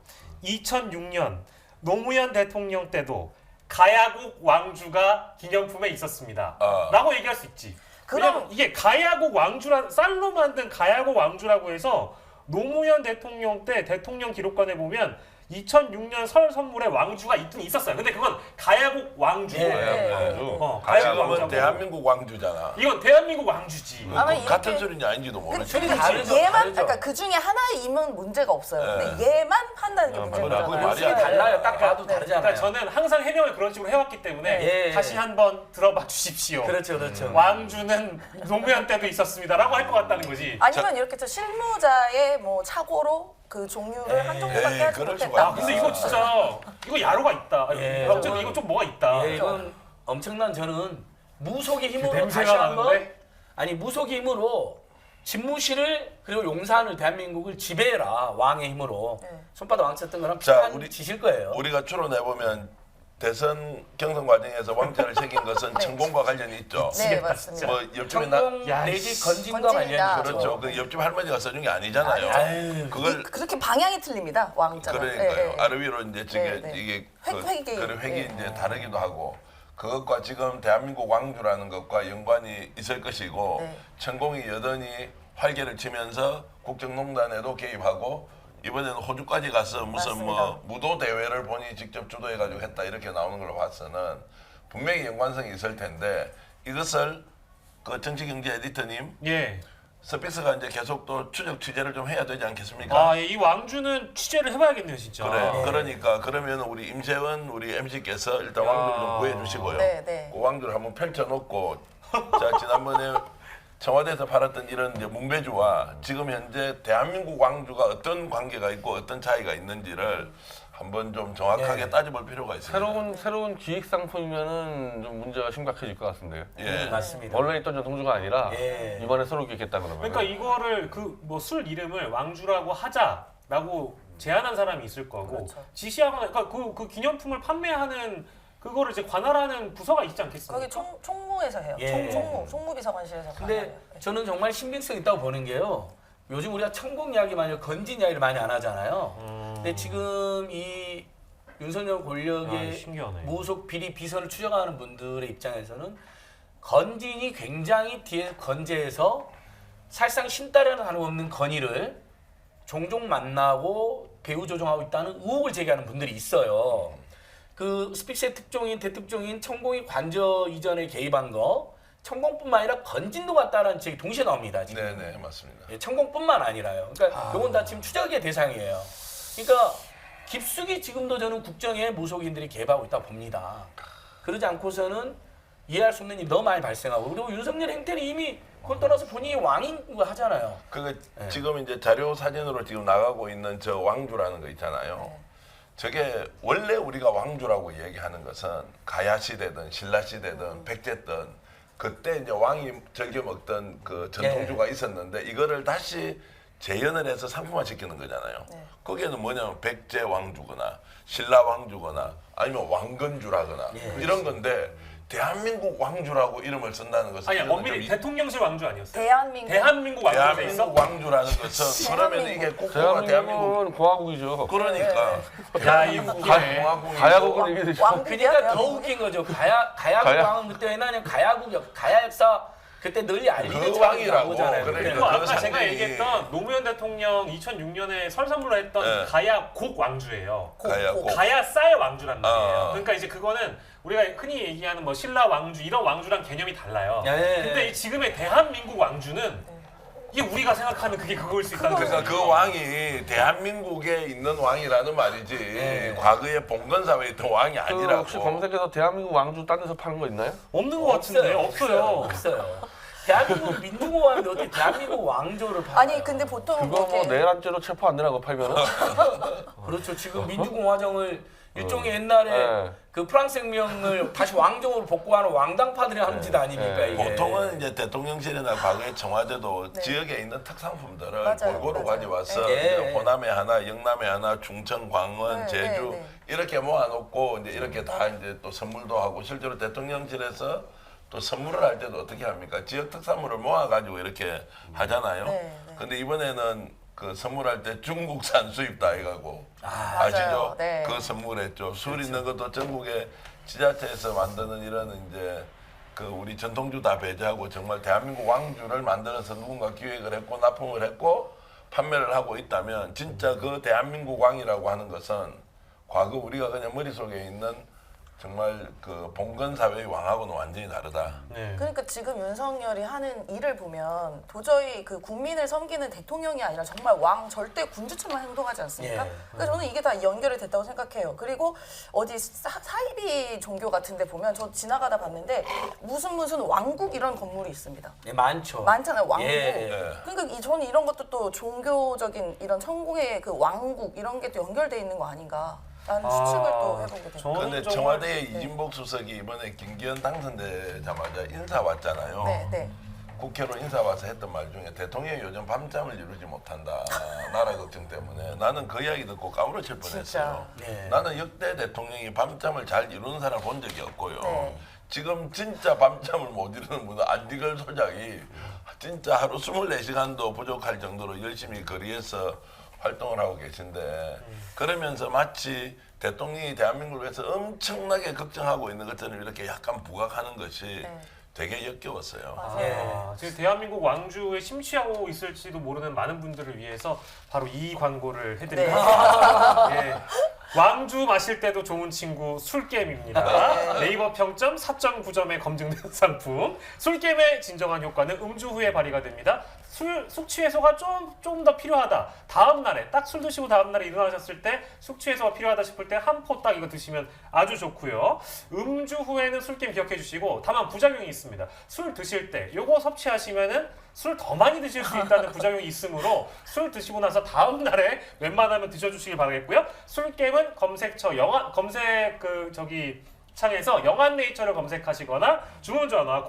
2006년 노무현 대통령 때도 가야국 왕주가 기념품에 있었습니다. 아. 라고 얘기할 수 있지. 그럼- 왜냐면 이게 가야국 왕주라 쌀로 만든 가야국 왕주라고 해서 노무현 대통령 때 대통령 기록관에 보면 2006년 설 선물에 왕주가 있었어요. 근데 그건 가야국 왕주고. 가야국 지금은 왕주고. 대한민국 왕주잖아. 이건 대한민국 왕주지. 아마 그 같은 이렇게- 소리인지 아닌지도 모르겠어. 소리 다르죠. 얘만 다르죠. 그러니까 그 중에 하나임은 문제가 없어요. 네. 근데 얘만 한다는 게 문제인 그래, 그거 거잖아요. 말이 안 모습이 돼. 달라요. 딱 봐도 네. 다르잖아요. 그러니까 저는 항상 해명을 그런 식으로 해왔기 때문에 예. 다시 한번 들어봐 주십시오. 그렇죠, 그렇죠. 왕주는 노무현 때도 있었습니다라고 할 것 같다는 거지. 아니면 이렇게 저 실무자의 뭐 착오로 그 종류를 한 종류밖에 하지 그럴 수가 못했다. 아 근데 이거 진짜 이거 야로가 있다. 예. 어쨌든 이거 좀 뭐가 있다. 예, 이건 엄청난 저는 무속의 힘으로 그 냄새가 다시 한번 나는데? 아니 무속의 힘으로 집무실을 그리고 용산을 대한민국을 지배해라 왕의 힘으로 네. 손바닥 왕 쳤던 거랑 자, 비슷한 우리- 짓일 거예요. 우리가 추론해 보면 대선 경선 과정에서 왕자를 새긴 것은 청공과 관련이 있죠. 네, 맞습니다. 뭐 옆집에 나 천공 야, 내지 씨. 건진과 건진이다. 관련이 그렇죠. 그 옆집 할머니가 써준 게 아니잖아요. 아유, 그걸 그렇게 방향이 틀립니다. 왕자가. 그러니까요. 아래 위로 이제 저게 네, 네. 이게 획이. 그래 획이 네. 이제 다르기도 하고 그것과 지금 대한민국 왕주라는 것과 연관이 있을 것이고 네. 천공이 여전히 활개를 치면서 국정농단에도 개입하고 이번에는 호주까지 가서 무슨 맞습니다. 뭐 무도 대회를 본인이 직접 주도해가지고 했다 이렇게 나오는 걸로 봐서는 분명히 연관성이 있을 텐데 이것을 그 정치경제 에디터님 예. 스피스가 이제 계속 또 추적 취재를 좀 해야 되지 않겠습니까? 아, 이 왕주는 취재를 해봐야겠네요, 진짜. 그래. 그러니까 그러면 우리 임세원 우리 MC께서 일단 왕주를 좀 구해주시고요. 네, 네. 그 왕주를 한번 펼쳐놓고 자 지난번에 청와대에서 팔았던 이런 이제 문배주와 지금 현재 대한민국 왕주가 어떤 관계가 있고 어떤 차이가 있는지를 한번 좀 정확하게 네. 따져볼 필요가 있습니다. 새로운 기획 상품이면은 좀 문제가 심각해질 것 같은데요. 예. 맞습니다. 원래 있던 전통주가 아니라 예. 이번에 새로 기획했다 그러면. 그러니까 이거를 그 뭐 술 이름을 왕주라고 하자라고 제안한 사람이 있을 거고 그렇죠. 지시하거나 그러니까 그 기념품을 판매하는 그거를 이제 관할하는 부서가 있지 않겠습니까? 거기 총무에서 해요. 예. 총무비서관실에서. 근데 관할해요. 저는 정말 신빙성 있다고 보는 게요. 요즘 우리가 천공 이야기 많이 건진 이야기를 많이 안 하잖아요. 근데 지금 이 윤석열 권력의 아, 신기하네. 무속 비리 비선을 추적하는 분들의 입장에서는 건진이 굉장히 뒤에 건재해서 사실상 신따라는 다름없는 건의를 종종 만나고 배후 조종하고 있다는 의혹을 제기하는 분들이 있어요. 그 스픽스의 특종인 대특종인 천공이 관저 이전에 개입한 거 천공뿐만 아니라 건진도 같다라는 책이 동시에 나옵니다. 지금. 네네 맞습니다. 예, 천공뿐만 아니라요. 그러니까 요건 다 지금 추적의 대상이에요. 그러니까 깊숙이 지금도 저는 국정에 무속인들이 개입하고 있다고 봅니다. 그러지 않고서는 이해할 수 없는 일이 너무 많이 발생하고 그리고 윤석열 행태는 이미 그걸 떠나서 본인이 왕인 거 하잖아요. 그 네. 지금 이제 자료 사진으로 지금 나가고 있는 저 왕주라는 거 있잖아요. 저게 원래 우리가 왕주라고 얘기하는 것은 가야 시대든 신라 시대든 백제든 그때 이제 왕이 즐겨 먹던 그 전통주가 있었는데 이거를 다시 재현을 해서 상품화 시키는 거잖아요. 네. 거기에는 뭐냐면 백제 왕주거나 신라 왕주거나 아니면 왕건주라거나 이런 건데 대한민국 왕주라고 이름을 쓴다는 것은 아니 이거는 엄밀히 좀 대통령실 왕주 아니었어요? 대한민국 왕주가 돼 있어? 대한민국 왕주라는 것은 그러면 이게 국가가 대한민국 대한민국은 공화국이죠. 그러니까 야, 이 웃기네. 공화국이고 가야국은 이게 되죠. 왕국이야. 그러니까 더 대한민국? 웃긴 거죠. 가야국 왕은 그때 왜냐면 가야 역사 그때 널리 알리는 그 책이 왕이라고. 나오잖아요. 그러니까. 그리고 아까 그 제가 상징이- 얘기했던 노무현 대통령 2006년에 설 선물로 했던 네. 가야곡 왕주예요. 가야국. 가야 쌀 왕주란 말이에요. 아. 그러니까 이제 그거는 우리가 흔히 얘기하는 뭐 신라 왕주 이런 왕주랑 개념이 달라요. 예, 예, 근데 예. 이 지금의 대한민국 왕주는 이게 우리가 생각하는 그게 그거일 수 있다는 그러니까 거죠. 그 왕이 대한민국에 있는 왕이라는 말이지 네. 과거에 봉건 사회에 있던 왕이 그 아니라고. 혹시 검색해서 대한민국 왕주 딴 데서 파는 거 있나요? 없는 것 같은데 없어요. 없어요. 대한민국 민주공화국인데 어떻게 대한민국 왕조를 팔아요? 아니 근데 보통 그거 뭐 그렇게 내란죄로 체포 안 되라고 팔면은 그렇죠. 지금 민주공화정을 일종의 옛날에 네. 그 프랑스 혁명을 다시 왕정으로 복구하는 왕당파들이 하는 짓 아닙니까 네. 이게? 보통은 이제 대통령실이나 과거에 청와대도 네. 지역에 있는 특산품들을 맞아요, 골고루 맞아요. 가져와서 예. 이제 호남에 하나, 영남에 하나, 충청, 광원, 네, 제주 네, 네. 이렇게 모아놓고 이제 이렇게 다 이제 또 선물도 하고 실제로 대통령실에서 또 선물을 할 때도 어떻게 합니까? 지역 특산물을 모아가지고 이렇게 하잖아요. 네, 네. 근데 이번에는 그 선물할 때 중국산 수입다 해가고 맞아요. 아시죠? 네. 그 선물했죠. 술 있는 것도 전국에 지자체에서 만드는 이런 이제 그 우리 전통주 다 배제하고 정말 대한민국 왕주를 만들어서 누군가 기획을 했고 납품을 했고 판매를 하고 있다면 진짜 그 대한민국 왕이라고 하는 것은 과거 우리가 그냥 머릿속에 있는 정말 그 봉건 사회의 왕하고는 완전히 다르다. 네. 그러니까 지금 윤석열이 하는 일을 보면 도저히 그 국민을 섬기는 대통령이 아니라 정말 왕 절대 군주처럼 행동하지 않습니까? 예. 그래서 저는 이게 다 연결이 됐다고 생각해요. 그리고 어디 사이비 종교 같은 데 보면 저 지나가다 봤는데 무슨 왕국 이런 건물이 있습니다. 네, 많죠. 많잖아요, 왕국. 예. 그러니까 저는 이런 것도 또 종교적인 이런 천국의 그 왕국 이런 게 또 연결돼 있는 거 아닌가? 라는 추측을 또 해보게 됩니다. 저는 그런데 정말- 청와대의 이진복 수석이 이번에 김기현 당선되자마자 인사 왔잖아요. 네. 국회로 인사 와서 했던 말 중에 대통령이 요즘 밤잠을 이루지 못한다. 나라 걱정 때문에. 나는 그 이야기 듣고 까무러칠 뻔했어요. 네. 나는 역대 대통령이 밤잠을 잘 이루는 사람 본 적이 없고요. 네. 지금 진짜 밤잠을 못 이루는 분은 안디걸 소장이 진짜 하루 24시간도 부족할 정도로 열심히 거리에서 활동을 하고 계신데 그러면서 마치 대통령이 대한민국을 위해서 엄청나게 걱정하고 있는 것처럼 이렇게 약간 부각하는 것이 네. 되게 역겨웠어요. 아, 지금 대한민국 왕주에 심취하고 있을지도 모르는 많은 분들을 위해서 바로 이 광고를 해드립니다. 예. 왕주 마실 때도 좋은 친구 술겜입니다. 네이버 평점 4.9점에 검증된 상품. 술겜의 진정한 효과는 음주 후에 발휘가 됩니다. 숙취 해소가 좀 더 필요하다. 다음 날에 딱 술 드시고 다음 날에 일어나셨을 때 숙취 해소가 필요하다 싶을 때 한 포 딱 이거 드시면 아주 좋고요. 음주 후에는 술겜 기억해 주시고 다만 부작용이 있습니다. 술 드실 때 요거 섭취하시면은 술 더 많이 드실 수 있다는 부작용이 있으므로 술 드시고 나서 다음 날에 웬만하면 드셔주시길 바라겠고요. 술겜은 검색처 검색 창에서 영한네이처를 검색하시거나 주문 전화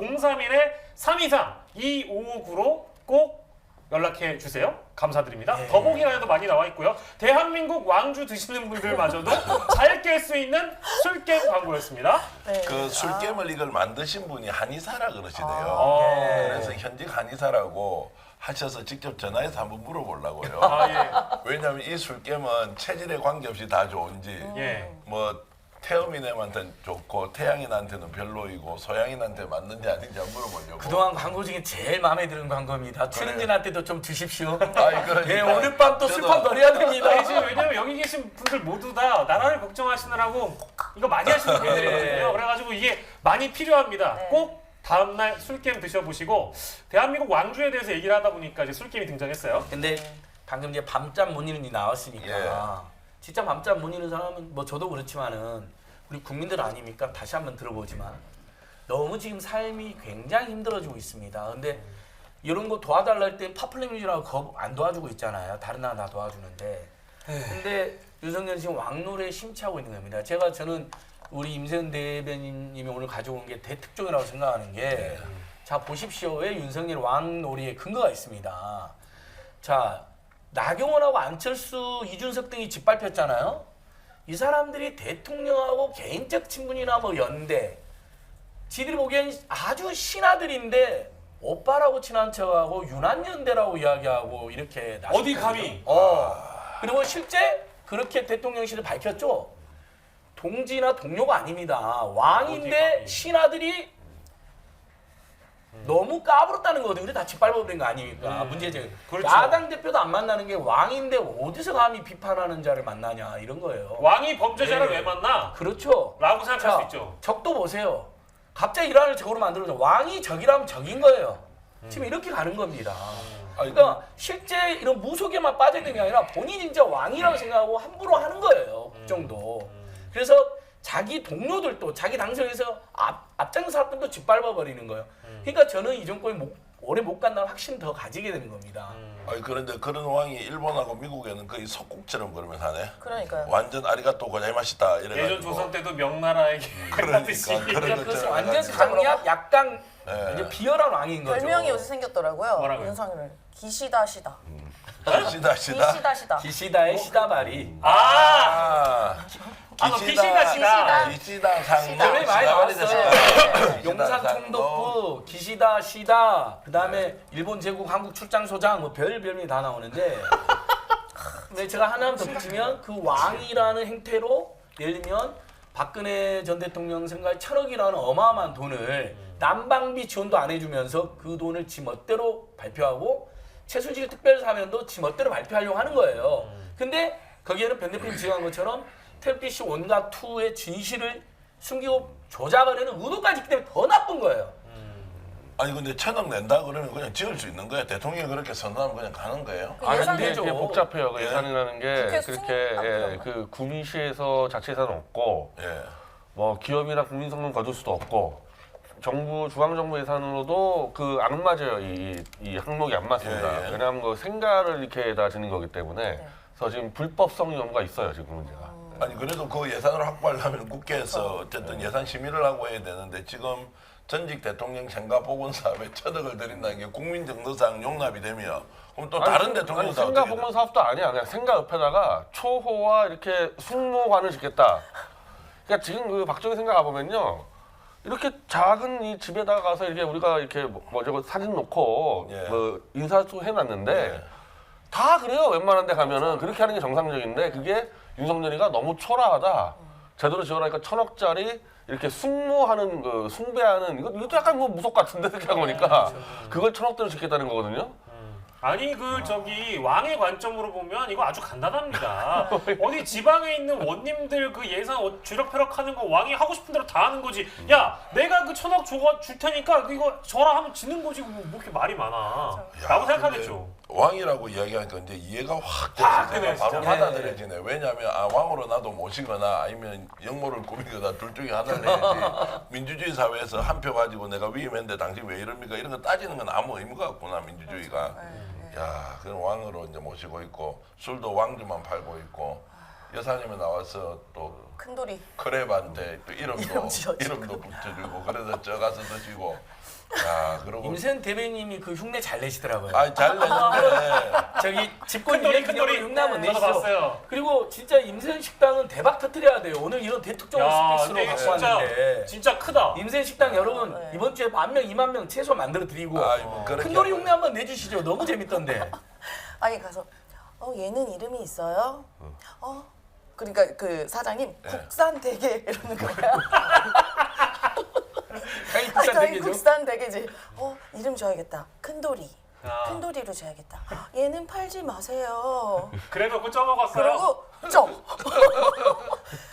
031-323-2559로 꼭 연락해 주세요. 감사드립니다. 예. 더보기란에도 많이 나와 있고요. 대한민국 왕주 드시는 분들마저도 잘 깰 수 있는 술겜 광고였습니다. 네. 그 술겜을 이걸 만드신 분이 한의사라 그러시대요. 네. 그래서 현직 한의사라고 하셔서 직접 전화해서 한번 물어보려고요. 아, 예. 왜냐하면 이 술겜은 체질에 관계없이 다 좋은지 예. 뭐 태음인한테는 좋고 태양인한테는 별로이고 소양인한테 맞는지 아닌지 한번 물어보려고. 그동안 광고 중에 제일 마음에 드는 광고입니다. 출연진한테도 좀 드십시오. 그러니까. 예, 오늘 밤 또 저도- 술판 벌여야 됩니다. 아니, 지금 왜냐면 여기 계신 분들 모두 다 나라를 걱정하시느라고 이거 많이 하시는 분들이거든요. 그래가지고 이게 많이 필요합니다. 네. 꼭 다음날 술겜 드셔보시고 대한민국 왕주에 대해서 얘기를 하다 보니까 이제 술겜이 등장했어요. 근데 방금 이제 밤잠 못 이루는 이 나왔으니까 예. 진짜 밤잠 못 이루는 사람은 뭐 저도 그렇지만은 우리 국민들 아닙니까? 다시 한번 들어보지만 너무 지금 삶이 굉장히 힘들어지고 있습니다. 근데 이런 거 도와달라 할 때 파플레뮤지라고 안 도와주고 있잖아요. 다른 나라 다 도와주는데. 근데 윤석열 지금 왕노래에 심취하고 있는 겁니다. 저는 우리 임세은 대변인님이 오늘 가져온 게 대특종이라고 생각하는 게 자 보십시오. 왜 윤석열 왕노래에 근거가 있습니다. 자 나경원하고 안철수, 이준석 등이 짓밟혔잖아요. 이 사람들이 대통령하고 개인적 친분이나 뭐 연대, 지들이 보기엔 아주 신하들인데 오빠라고 친한 척하고 유난연대라고 이야기하고 이렇게 어디 나섰거든요. 감히? 그리고 실제 그렇게 대통령실을 밝혔죠. 동지나 동료가 아닙니다. 어디 왕인데 감히? 신하들이 너무 까불었다는 거거든요. 우리 다 짓밟아버린 거 아닙니까? 문제죠. 그렇죠. 야당 대표도 안 만나는 게 왕인데 어디서 감히 비판하는 자를 만나냐 이런 거예요. 왕이 범죄자를 예. 왜 만나? 그렇죠. 라고 생각할 자, 수 있죠. 적도 보세요. 갑자기 이란을 적으로 만들어서 왕이 적이라면 적인 거예요. 지금 이렇게 가는 겁니다. 그러니까 실제 이런 무속에만 빠져있는 게 아니라 본인이 진짜 왕이라고 생각하고 함부로 하는 거예요. 국정도. 그래서 자기 동료들도 자기 당선에서 앞장 사람들도 짓밟아 버리는 거예요. 그러니까 저는 이 정권이 오래 못 간다는 확신 더 가지게 되는 겁니다. 그런데 그런 왕이 일본하고 미국에는 거의 속국처럼 그러면 하네. 그러니까요. 완전 아리가또 고자이마시다 이래가지고. 예전 조선 때도 명나라에게 하듯이. 그런 그러니까 그것은 것처럼 완전 해가지고. 강약, 약간 네. 이제 비열한 왕인 거죠. 별명이 요새 생겼더라고요. 뭐라고요? 윤석열. 기시다시다. 시다. 기시다시다. 기시다의 시다발이. 너 기시다. 기시다 상무. 별명이 많이 나왔어요. 용산 상무. 총독부, 기시다, 시다, 그 다음에 일본 제국 한국 출장소장, 뭐 별명이 다 나오는데 근데 제가 하나만 더 붙이면 그 왕이라는 행태로 예를 들면 박근혜 전 대통령 생각에 1,000억이라는 어마어마한 돈을 난방비 지원도 안 해주면서 그 돈을 지 멋대로 발표하고 최순실 특별사면도 지 멋대로 발표하려고 하는 거예요. 근데 거기에는 변 대표님 지적한 것처럼 태극기씨 온갖 투의 진실을 숨기고 조작을 하는 의도까지 있기 때문에 더 나쁜 거예요. 아니 근데 1,000억 낸다 그러면 그냥 지을 수 있는 거야. 대통령이 그렇게 선언하면 그냥 가는 거예요. 아니 예산이 근데 되죠. 이게 복잡해요. 그 예. 예산이라는 게 국회 그렇게 승인 안 그 구민시에서 자체 예산은 없고 예. 뭐 기업이나 국민성금 거둘 수도 없고 정부 중앙정부 예산으로도 그 안 맞아요. 이 항목이 안 맞습니다. 예, 예. 왜냐하면 그 생가를 이렇게 다 지는 거기 때문에 네. 그래서 지금 불법성 여부가 있어요. 지금 문제가. 아니 그래도 그 예산을 확보하려면 국회에서 어쨌든 예산 심의를 하고 해야 되는데 지금 전직 대통령 생가 보건 사업에 1,000억을 들인다는 게 국민 정서상 용납이 되면 그럼 또 다른 대통령 사업 생가 보건 사업도 아니야. 그냥 생가 옆에다가 초호와 이렇게 숙모관을 짓겠다. 그러니까 지금 그 박정희 생가 가보면요. 이렇게 작은 이 집에다가 가서 이렇게 우리가 이렇게 뭐 저거 사진 놓고 예. 뭐 인사도 해놨는데 예. 다 그래요. 웬만한 데 가면은 그렇게 하는 게 정상적인데 그게 윤석열이가 너무 초라하다. 제대로 지어라니까 1,000억짜리 이렇게 숙모하는 그 숭배하는 이것도 약간 뭐 무속 같은데 이렇게 한 거니까 그걸 1,000억대로 짓겠다는 거거든요. 아니 그 저기 왕의 관점으로 보면 이거 아주 간단합니다. 어디 지방에 있는 원님들 그 예산 주력펴락하는 거 왕이 하고 싶은 대로 다 하는 거지. 야 내가 그 1,000억 줄 테니까 이거 저라 하면 지는 거지. 뭐 이렇게 말이 많아. 라고 생각하겠죠. 왕이라고 이야기하니까 이제 이해가 확 확 돼서 되네, 바로 진짜. 받아들여지네. 왜냐하면 왕으로 나도 모시거나 아니면 역모를 꾸미거나 둘 중에 하나를 해야지. 민주주의 사회에서 한 표 가지고 내가 위임했는데 당신 왜 이럽니까? 이런 거 따지는 건 아무 의미가 없구나 민주주의가. 야, 그런 왕으로 이제 모시고 있고 술도 왕주만 팔고 있고 여사님이 나와서 또 큰돌이. 크랩한테 또 이름 이름도 지어주고. 이름도 붙여주고 그래서 저 가서 드시고. 야, 그러고 임세현 대변인님이 그 흉내 잘 내시더라고요. 아, 잘 내는데. 저기 집권 큰돌이, 2년 기념으로 큰돌이. 흉내 한번 저도 내시죠. 봤어요. 그리고 진짜 임세현 식당은 대박 터뜨려야 돼요. 오늘 이런 대특종 야, 스페이스로 근데 이게 갖고 왔는데. 진짜 크다. 임세현 식당 여러분 네. 이번 주에 10,000명, 20,000명 최소 만들어 드리고 아이, 뭐 그렇게 큰돌이 하면- 흉내 한번 내주시죠. 너무 재밌던데. 아니 가서 얘는 이름이 있어요. 그러니까 그 사장님 국산 대게 이러는 거야. 당연히 아니, 국산 저희 되게죠. 국산 대게지. 이름 줘야겠다. 큰돌이. 아. 큰돌이로 줘야겠다. 얘는 팔지 마세요. 그래놓고 쪄먹었어요. 그러고 쪄.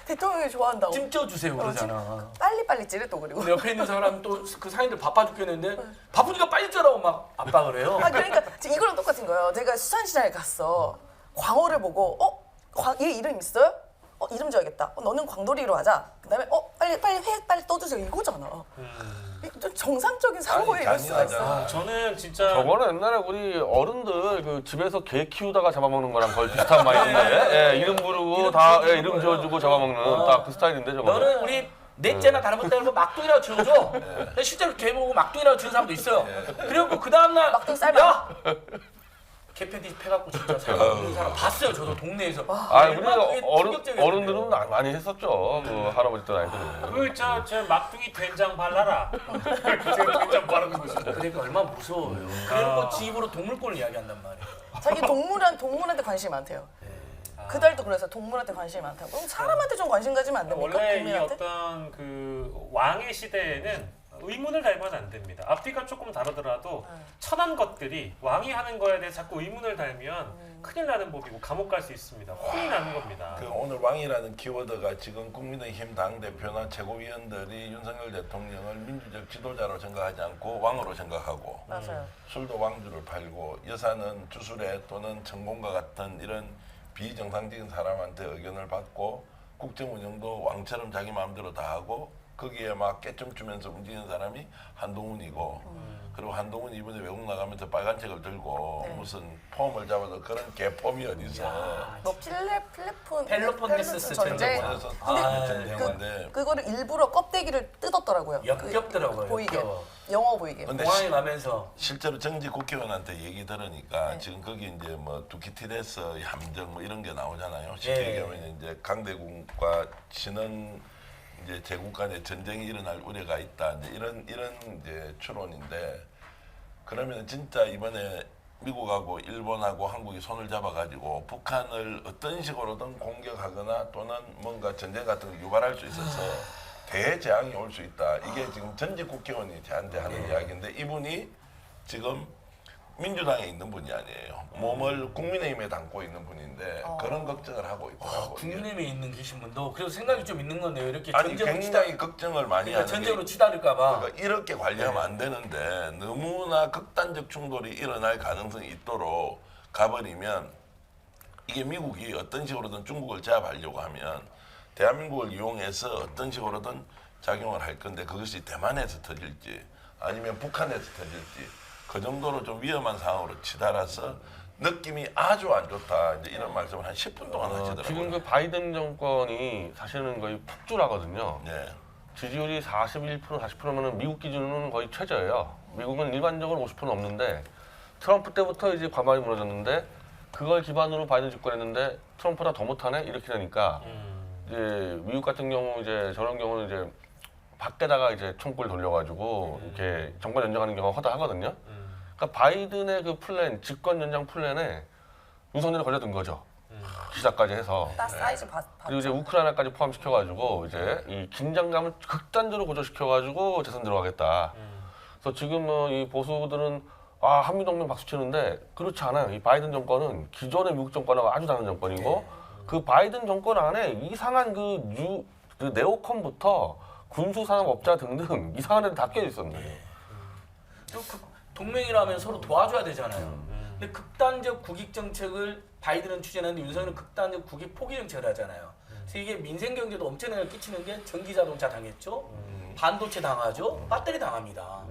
대통령이 좋아한다고. 찜쪄 주세요 그러잖아. 빨리빨리 찌래 또 그리고. 근데 옆에 있는 사람 또 그 사인들 바빠 죽겠는데 바쁘니까 빨리 쪄라고 막 압박을 해요. 아 그러니까 지금 이거랑 똑같은 거예요. 제가 수산시장에 갔어. 광어를 보고 얘 이름 있어요? 이름 줘야겠다. 너는 광돌이로 하자. 그다음에 빨리 회 빨리 떠주세요. 이거잖아. 좀 정상적인 사고에 아니, 이럴 수가 있어. 잔인하잖아. 저는 진짜 저거는 옛날에 우리 어른들 그 집에서 개 키우다가 잡아먹는 거랑 거의 비슷한 마인드인데 예, 이름 부르고 다 지어주는 이름 거예요. 지어주고 잡아먹는 딱 그 스타일인데 저거는. 너는 우리 넷째나 다른 것 때문에 막둥이라고 지어줘. 근데 실제로 개 보고 막둥이라고 지은 사람도 있어요. 그리고 그 다음날 막둥이 쌀밥. 야! 개패디 패갖고 진짜 살아있는 사람 봤어요. 저도 동네에서. 아 우리 얼마나 그게 충격적이었는데요. 어른들은 많이 했었죠. 그 할아버지 때 나이들은. 저 막둥이 된장 발라라. 제가 된장 바르는 거죠. 그러니까 얼마나 무서워요. 그리고 지 입으로 동물권을 이야기한단 말이에요. 자기 동물한테 관심이 많대요. 그달도 그래서 동물한테 관심이 많다고. 그럼 사람한테 좀 관심 가지면 안 됩니까? 원래 이 국민한테? 어떤 그 왕의 시대에는 의문을 달면 안 됩니다. 앞뒤가 조금 다르더라도 천한 것들이 왕이 하는 거에 대해 자꾸 의문을 달면 큰일 나는 법이고 감옥 갈 수 있습니다. 혼이 나는 겁니다. 그 오늘 왕이라는 키워드가 지금 국민의힘 당대표나 최고위원들이 윤석열 대통령을 민주적 지도자로 생각하지 않고 왕으로 생각하고 맞아요. 술도 왕주를 팔고 여사는 주술에 또는 천공과 같은 이런 비정상적인 사람한테 의견을 받고 국정 운영도 왕처럼 자기 마음대로 다 하고 거기에 막 깨점 주면서 움직이는 사람이 한동훈이고 그리고 한동훈이 이번에 외국 나가면서 빨간 책을 들고 네. 무슨 폼을 잡아서 그런 개폼이 어디서 뭐 펠로폰네소스 전쟁. 그래서 아, 전쟁인데 그거를 일부러 껍데기를 뜯었더라고요. 역겹더라고요. 보이게. 역겨워. 영어 보이게. 근데 공항에 가면서 실제로 정직 국회의원한테 얘기 들으니까 네. 지금 거기 이제 뭐 두키티데스 함정 뭐 이런 게 나오잖아요. 쉽게 네. 얘기하면 이제 강대국과 신은 이제 제국 간의 전쟁이 일어날 우려가 있다. 이제 이런 이제 추론인데 그러면 진짜 이번에 미국하고 일본하고 한국이 손을 잡아가지고 북한을 어떤 식으로든 공격하거나 또는 뭔가 전쟁 같은 걸 유발할 수 있어서 대재앙이 올 수 있다. 이게 지금 전직 국회의원이 저한테 하는 이야기인데 이분이 지금 민주당에 있는 분이 아니에요. 몸을 국민의힘에 담고 있는 분인데 그런 걱정을 하고 있더라고요. 국민의힘에 있는 계신 분도 그래도 생각이 좀 있는 건데요. 이렇게 아니 전쟁으로 굉장히 걱정을 많이 그러니까 하는 전쟁으로 게 치달을까봐. 그러니까 이렇게 관리하면 안 되는데 너무나 극단적 충돌이 일어날 가능성이 있도록 가버리면 이게 미국이 어떤 식으로든 중국을 제압하려고 하면 대한민국을 이용해서 어떤 식으로든 작용을 할 건데 그것이 대만에서 터질지 아니면 북한에서 터질지 그 정도로 좀 위험한 상황으로 치달아서 느낌이 아주 안 좋다. 이제 이런 말씀을 한 10분 동안 하시더라고요. 지금 그 바이든 정권이 사실은 거의 폭주하거든요. 네. 지지율이 41%, 40%면은 미국 기준으로는 거의 최저예요. 미국은 일반적으로 50% 넘는데 트럼프 때부터 이제 과반이 무너졌는데 그걸 기반으로 바이든 집권했는데 트럼프보다 더 못하네 이렇게 되니까 이제 미국 같은 경우 이제 저런 경우는 이제 밖에다가 이제 총구를 돌려가지고 이렇게 정권 연장하는 경우가 허다하거든요. 그러니까 바이든의 그 플랜, 집권 연장 플랜에 윤석열이 걸려든 거죠. 기사까지 해서. 딱 사이즈 그리고 이제 우크라이나까지 포함시켜가지고 이제 이 긴장감을 극단적으로 고조시켜가지고 재선 들어가겠다. 그래서 지금 이 보수들은 한미동맹 박수 치는데 그렇지 않아요. 이 바이든 정권은 기존의 미국 정권하고 아주 다른 정권이고 그 바이든 정권 안에 이상한 그 네오콘부터 군수산업업자 등등 이상한 애들 다 껴 있었네. 또 동맹이라면 서로 도와줘야 되잖아요. 근데 극단적 국익 정책을 바이든은 추진하는데 윤석열은 극단적 국익 포기 정책을 하잖아요. 그래서 이게 민생 경제도 엄청나게 끼치는 게 전기 자동차 당했죠. 반도체 당하죠. 배터리 당합니다.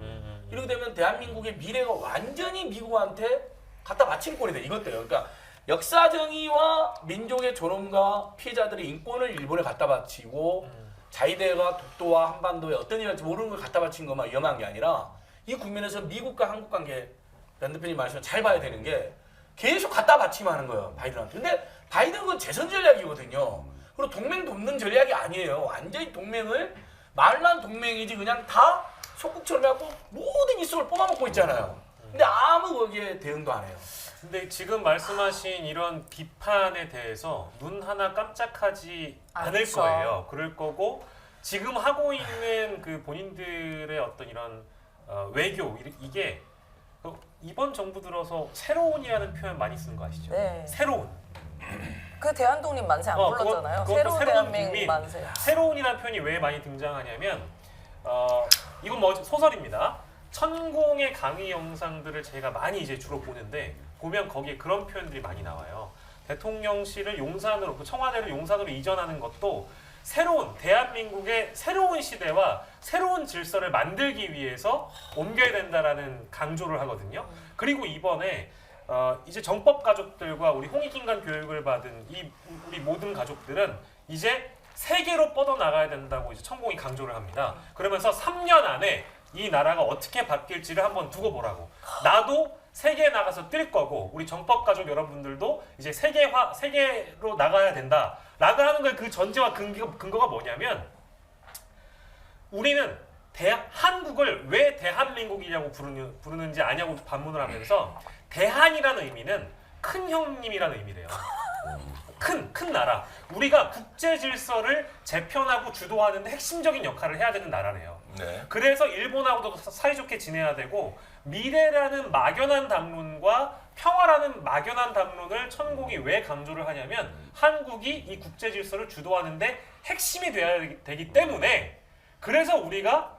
이렇게 되면 대한민국의 미래가 완전히 미국한테 갖다 바친 꼴이 돼. 이것도요. 그러니까 역사 정의와 민족의 존엄과 피해자들의 인권을 일본에 갖다 바치고 자위대가 독도와 한반도에 어떤 일이 할지 모르는 걸 갖다 바친 것만 위험한 게 아니라 이 국면에서 미국과 한국 관계 란 대표님 말씀 잘 봐야 되는 게 계속 갖다 바치면 하는 거예요. 바이든한테. 근데 바이든은 그건 재선 전략이거든요. 그리고 동맹 돕는 전략이 아니에요. 완전히 동맹을 말만 동맹이지 그냥 다 속국처럼 해갖고 모든 이슈를 뽑아먹고 있잖아요. 근데 아무 거기에 대응도 안 해요. 근데 지금 말씀하신 이런 비판에 대해서 눈 하나 깜짝하지 않을 않죠. 거예요. 그럴 거고 지금 하고 있는 그 본인들의 어떤 이런 외교 이게 이번 정부 들어서 새로운이라는 표현 많이 쓰는 거 아시죠? 네. 새로운. 그 대한독립 만세 안 불렀잖아요. 그것도 새로운 대한민국 국민. 만세. 새로운이라는 표현이 왜 많이 등장하냐면 이건 뭐 소설입니다. 천공의 강의 영상들을 제가 많이 이제 주로 보는데 보면 거기에 그런 표현들이 많이 나와요. 대통령실을 용산으로 청와대를 용산으로 이전하는 것도 새로운 대한민국의 새로운 시대와 새로운 질서를 만들기 위해서 옮겨야 된다라는 강조를 하거든요. 그리고 이번에 이제 정법 가족들과 우리 홍익인간 교육을 받은 우리 모든 가족들은 이제 세계로 뻗어 나가야 된다고 이제 천공이 강조를 합니다. 그러면서 3년 안에 이 나라가 어떻게 바뀔지를 한번 두고 보라고. 나도 세계에 나가서 뛸 거고 우리 정법 가족 여러분들도 이제 세계로 나가야 된다. 라고 하는 걸 그 전제와 근거가 뭐냐면 우리는 한국을 왜 대한민국이라고 부르는지 아냐고 반문을 하면서 대한이라는 의미는 큰 형님이라는 의미래요. 큰 나라. 우리가 국제 질서를 재편하고 주도하는 데 핵심적인 역할을 해야 되는 나라래요. 네. 그래서 일본하고도 사이좋게 지내야 되고 미래라는 막연한 담론과 평화라는 막연한 담론을 천공이 왜 강조를 하냐면 한국이 이 국제 질서를 주도하는데 핵심이 돼야 되기 때문에 그래서 우리가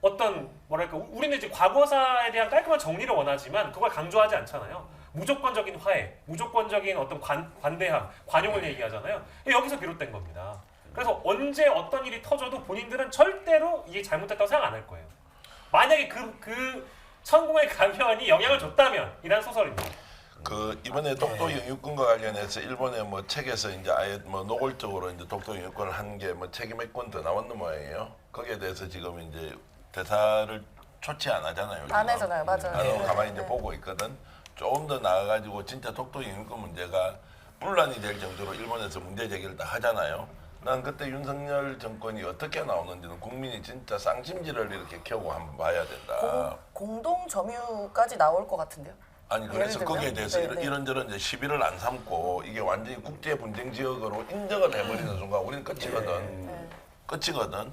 어떤 뭐랄까 우리는 이제 과거사에 대한 깔끔한 정리를 원하지만 그걸 강조하지 않잖아요. 무조건적인 화해, 무조건적인 어떤 관대함, 관용을 얘기하잖아요. 여기서 비롯된 겁니다. 그래서 언제 어떤 일이 터져도 본인들은 절대로 이게 잘못됐다고 생각 안 할 거예요. 만약에 그 천공의 가면이 영향을 줬다면 이란 소설입니다. 그 이번에 독도 영유권과 관련해서 일본의 뭐 책에서 이제 아예 뭐 노골적으로 이제 독도 영유권을 한 게 뭐 책이 몇 권 더 나왔는 모양이에요. 거기에 대해서 지금 이제 대사를 초치 안 하잖아요. 안 하잖아요. 맞아요. 가만히 이제 보고 있거든. 조금 더 나아가지고 진짜 독도 영유권 문제가 분란이 될 정도로 일본에서 문제 제기를 다 하잖아요. 난 그때 윤석열 정권이 어떻게 나오는지는 국민이 진짜 쌍심지를 이렇게 켜고 한번 봐야 된다. 공동 점유까지 나올 것 같은데요. 아니 그래서 예를 거기에 들면? 대해서 네. 이런저런 이제 시비를 안 삼고 이게 완전히 국제 분쟁 지역으로 인정을 해버리는 순간 우리는 끝이거든. 끝이거든.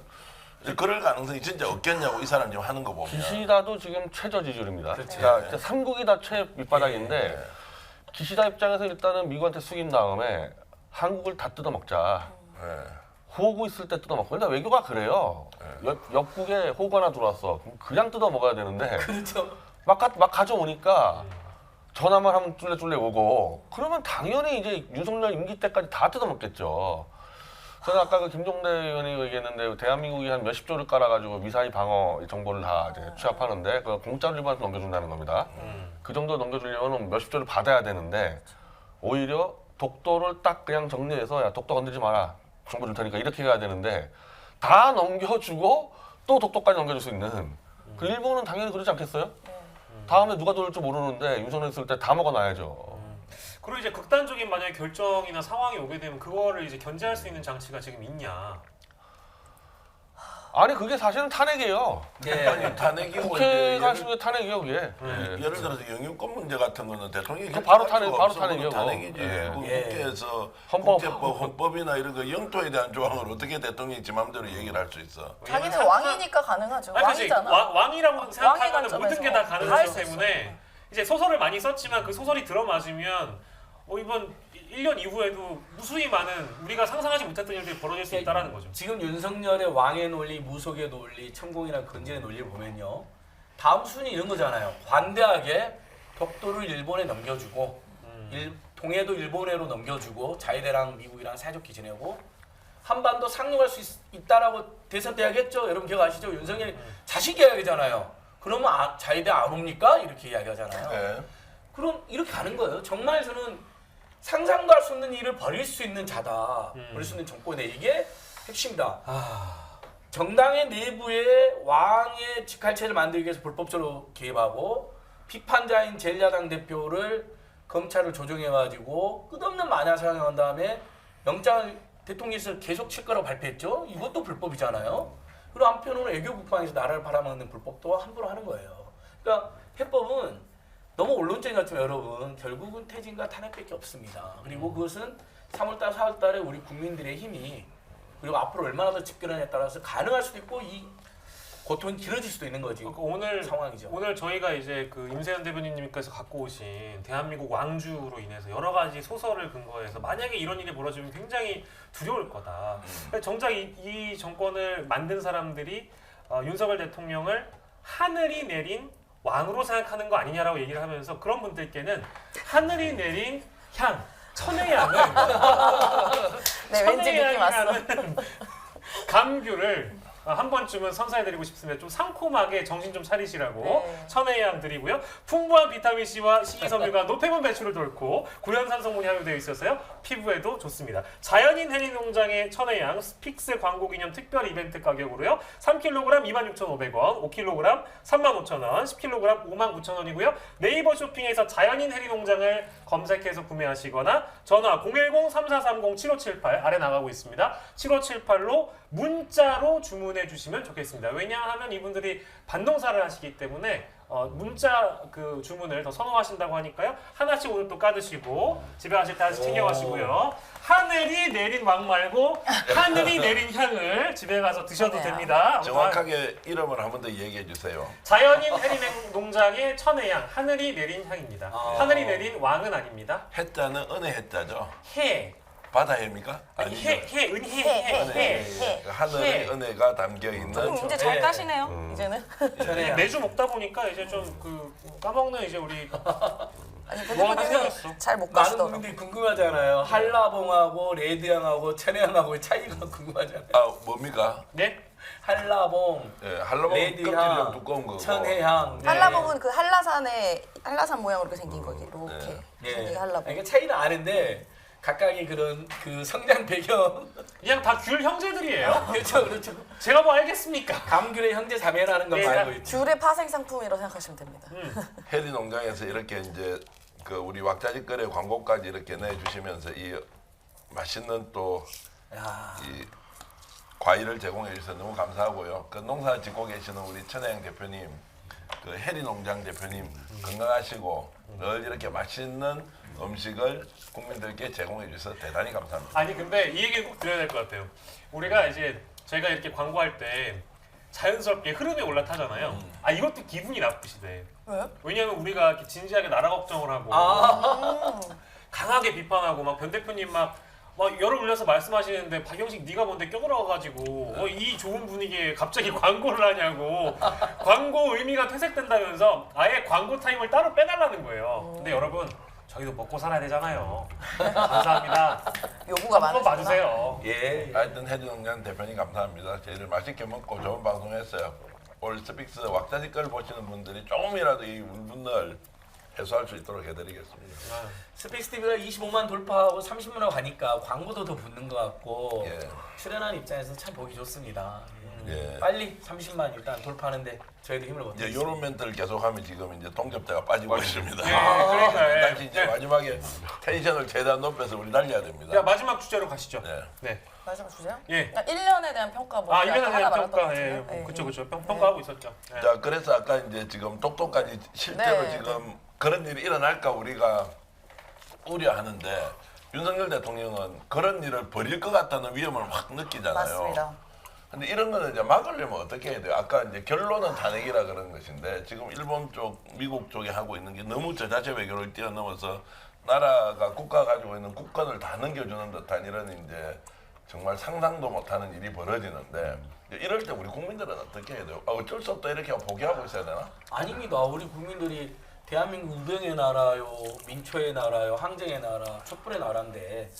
그럴 가능성이 진짜 없겠냐고 이 사람 지금 하는 거 보면. 기시다도 지금 최저 지지율입니다. 그렇지. 그러니까 3국이 다 최밑바닥인데 기시다 입장에서 일단은 미국한테 숙인 다음에 한국을 다 뜯어먹자. 예. 호구 있을 때 뜯어먹고. 일단 외교가 그래요. 옆국에 호구 하나 들어왔어. 그럼 그냥 뜯어먹어야 되는데 그렇죠. 막 가져오니까 전화만 하면 쫄래쫄래 오고 그러면 당연히 이제 윤석열 임기 때까지 다 뜯어먹겠죠. 저는 아까 그 김종대 의원이 얘기했는데 대한민국이 한 몇십 조를 깔아가지고 미사일 방어 정보를 다 이제 취합하는데 그걸 공짜로 일본한테 넘겨준다는 겁니다. 그 정도 넘겨주려면 몇십 조를 받아야 되는데 오히려 독도를 딱 그냥 정리해서 야 독도 건들지 마라. 정보 줄 테니까 이렇게 해야 되는데 다 넘겨주고 또 독도까지 넘겨줄 수 있는 그 일본은 당연히 그러지 않겠어요? 다음에 누가 들어올지 모르는데 윤석열 있을 때 다 먹어놔야죠. 그리고 이제 극단적인 만약에 결정이나 상황이 오게 되면 그거를 이제 견제할 수 있는 장치가 지금 있냐? 아니 그게 사실은 탄핵이에요. 예. 탄핵이고 국회가 이제 하시는 게 탄핵이에요 그게. 예를 들어서 영유권 문제 같은 거는 대통령이 그 바로 결정할 탄핵, 수가 바로 없어. 탄핵이요, 그건 그거. 탄핵이지. 예. 그 예. 국회에서 헌법. 헌법이나 이런 거 영토에 대한 조항을 어떻게 대통령이 지 마음대로 얘기를 할 수 있어. 자기는 왕이니까 가능하죠. 아니, 그치. 왕이잖아. 왕이라고 생각하면 관점에서 모든 게 다 다 할 가능하기 수 있어. 때문에 이제 소설을 많이 썼지만 그 소설이 들어맞으면 이번 1년 이후에도 무수히 많은 우리가 상상하지 못했던 일들이 벌어질 수 있다라는 거죠. 지금 윤석열의 왕의 논리, 무속의 논리, 천공이나 건진의 논리를 보면요. 다음 순위 이런 거잖아요. 관대하게 독도를 일본에 넘겨주고 동해도 일본해로 넘겨주고 자유대랑 미국이랑 사이좋게 지내고 한반도 상륙할 수 있다라고 대선 때 이야기했죠. 여러분 기억하시죠? 윤석열이 자식 이야기잖아요. 그러면 자유대 안 옵니까? 이렇게 이야기하잖아요. 예. 그럼 이렇게 가는 거예요. 정말 저는 상상도 할 수 없는 일을 벌일 수 있는 자다. 벌일 수 있는 정권이다. 이게 핵심이다. 정당의 내부에 왕의 직할체를 만들기 위해서 불법적으로 개입하고 비판자인 제1야당 대표를 검찰을 조정해가지고 끝없는 마녀사냥을 한 다음에 영장을 대통령실에서 계속 칠 거라고 발표했죠. 이것도 불법이잖아요. 그리고 한편으로 외교 국방에서 나라를 팔아먹는 불법도 함부로 하는 거예요. 그러니까 해법은 너무 언론적인 것 같지만 여러분 결국은 퇴진과 탄핵밖에 없습니다. 그리고 그것은 3월달, 4월달에 우리 국민들의 힘이 그리고 앞으로 얼마나 더 집결하냐에 따라서 가능할 수도 있고 이 고통이 길어질 수도 있는 거지. 그러니까 오늘 상황이죠. 오늘 저희가 이제 그 임세현 대변인님께서 갖고 오신 대한민국 왕주로 인해서 여러 가지 소설을 근거해서 만약에 이런 일이 벌어지면 굉장히 두려울 거다. 정작 이 정권을 만든 사람들이 윤석열 대통령을 하늘이 내린 왕으로 생각하는 거 아니냐라고 얘기를 하면서 그런 분들께는 하늘이 내린 향, 천혜향을 네, 왠지 느낌 왔어. 천혜향이라는 감귤을 한 번쯤은 선사해드리고 싶습니다. 좀 상콤하게 정신 좀 차리시라고 네. 천혜향 드리고요. 풍부한 비타민C와 식이섬유가 노폐물 배출을 돕고 구연산 성분이 함유되어 있어서요. 피부에도 좋습니다. 자연인 해리농장의 천혜향 스픽스 광고 기념 특별 이벤트 가격으로요. 3kg 26,500원, 5kg 35,000원, 10kg 59,000원이고요. 네이버 쇼핑에서 자연인 해리농장을 검색해서 구매하시거나 전화 010-3430-7578 아래 나가고 있습니다. 7578로 문자로 주문해 주시면 좋겠습니다. 왜냐하면 이분들이 반동사를 하시기 때문에 문자 그 주문을 더 선호하신다고 하니까요. 하나씩 오늘 또 까드시고 집에 가실 때 하나씩 챙겨가시고요. 하늘이 내린 왕 말고 하늘이 내린 향을 집에 가서 드셔도 그러네요. 됩니다. 정확하게 이름을 한 번 더 얘기해 주세요. 자연인 해리농장의 천혜향, 하늘이 내린 향입니다. 하늘이 내린 왕은 아닙니다. 해자는 은혜 해자죠. 해, 바다해입니까? 아니죠. 해. 하늘의 은혜가 담겨 있는. 이제 잘 네. 까시네요. 이제는. 천혜향. 매주 먹다 보니까 이제 좀 그 까먹는 이제 우리 아니 뭐가 대표님은 생겼어. 잘 못 많은 가시더라고. 국민들이 궁금하잖아요. 한라봉하고 레드향하고 천혜향하고 차이가 궁금하잖아요. 아 뭡니까? 네? 한라봉, 예, 한라봉 껍질이 좀 레드향, 두꺼운 거고. 천혜향. 네. 한라봉은 그 한라산 모양으로 생긴 거기 이렇게 예. 생긴 게 한라봉. 그러니까 차이는 아는데 각각의 그런 그 성장 배경 그냥 다 귤 형제들이에요. 그렇죠, 그렇죠. 제가 뭐 알겠습니까? 감귤의 형제 자매라는 건 네, 알고 있죠. 귤의 파생 상품이라고 생각하시면 됩니다. 해리 농장에서 이렇게 이제 그 우리 왁자지껄의 광고까지 이렇게 내주시면서 이 맛있는 또 야, 이 과일을 제공해 주셔서 너무 감사하고요. 그 농사 짓고 계시는 우리 천혜영 대표님, 그 해리 농장 대표님 건강하시고 늘 이렇게 맛있는 음식을 국민들께 제공해 주셔서 대단히 감사합니다. 아니 근데 이 얘기 꼭 드려야 될 것 같아요. 우리가 이제 저희가 이렇게 광고할 때 자연스럽게 흐름에 올라타잖아요. 아 이것도 기분이 나쁘시대. 왜? 왜냐하면 우리가 이렇게 진지하게 나라 걱정을 하고 강하게 비판하고 막 변 대표님 막 열을 올려서 말씀하시는데 박영식 네가 뭔데 껴들어가가지고 이 좋은 분위기에 갑자기 광고를 하냐고 광고 의미가 퇴색된다면서 아예 광고 타임을 따로 빼달라는 거예요. 근데 여러분 저희도 먹고 살아야 되잖아요. 감사합니다. 요구가 한번 많으시구나. 봐주세요. 예. 하여튼 해준영 대표님 감사합니다. 저희들 맛있게 먹고 좋은 방송했어요. 올 스픽스 왁자지 걸 보시는 분들이 조금이라도 이 울분을 해소할 수 있도록 해드리겠습니다. 스픽스 TV가 25만 돌파하고 30만원 가니까 광고도 더 붙는 것 같고 예. 출연하는 입장에서 참 보기 좋습니다. 예. 빨리 30만 일단 돌파하는데 저희도 힘을 이제 얻겠습니다. 이런 멘트를 계속하면 지금 이제 동접대가 빠지고 있습니다. 예, 그러니까 다시 이제 마지막에 텐션을 최대한 높여서 우리 달려야 됩니다. 자 마지막 주제로 가시죠. 네. 네. 마지막 주제요? 예. 1년에 대한 평가 뭐 1년에 아까 대한 하나 말했던 평가, 것 예, 같은데요? 그쵸. 평가하고 있었죠. 예. 자, 그래서 아까 이제 지금 똑똑까지 실제로 네. 지금 그런 일이 일어날까 우리가 우려하는데 윤석열 대통령은 그런 일을 벌일 것 같다는 위험을 확 느끼잖아요. 맞습니다. 근데 이런 거는 이제 막으려면 어떻게 해야 돼요? 아까 이제 결론은 탄핵이라 그런 것인데 지금 일본 쪽, 미국 쪽에 하고 있는 게 너무 저자체 외교를 뛰어넘어서 나라가 국가 가지고 있는 국권을 다 넘겨주는 듯한 이런 이제 정말 상상도 못하는 일이 벌어지는데 이럴 때 우리 국민들은 어떻게 해야 돼요? 어쩔 수 없다 이렇게 포기하고 있어야 되나? 아닙니다. 우리 국민들이 대한민국 우병의 나라요, 민초의 나라요, 항쟁의 나라, 촛불의 나라인데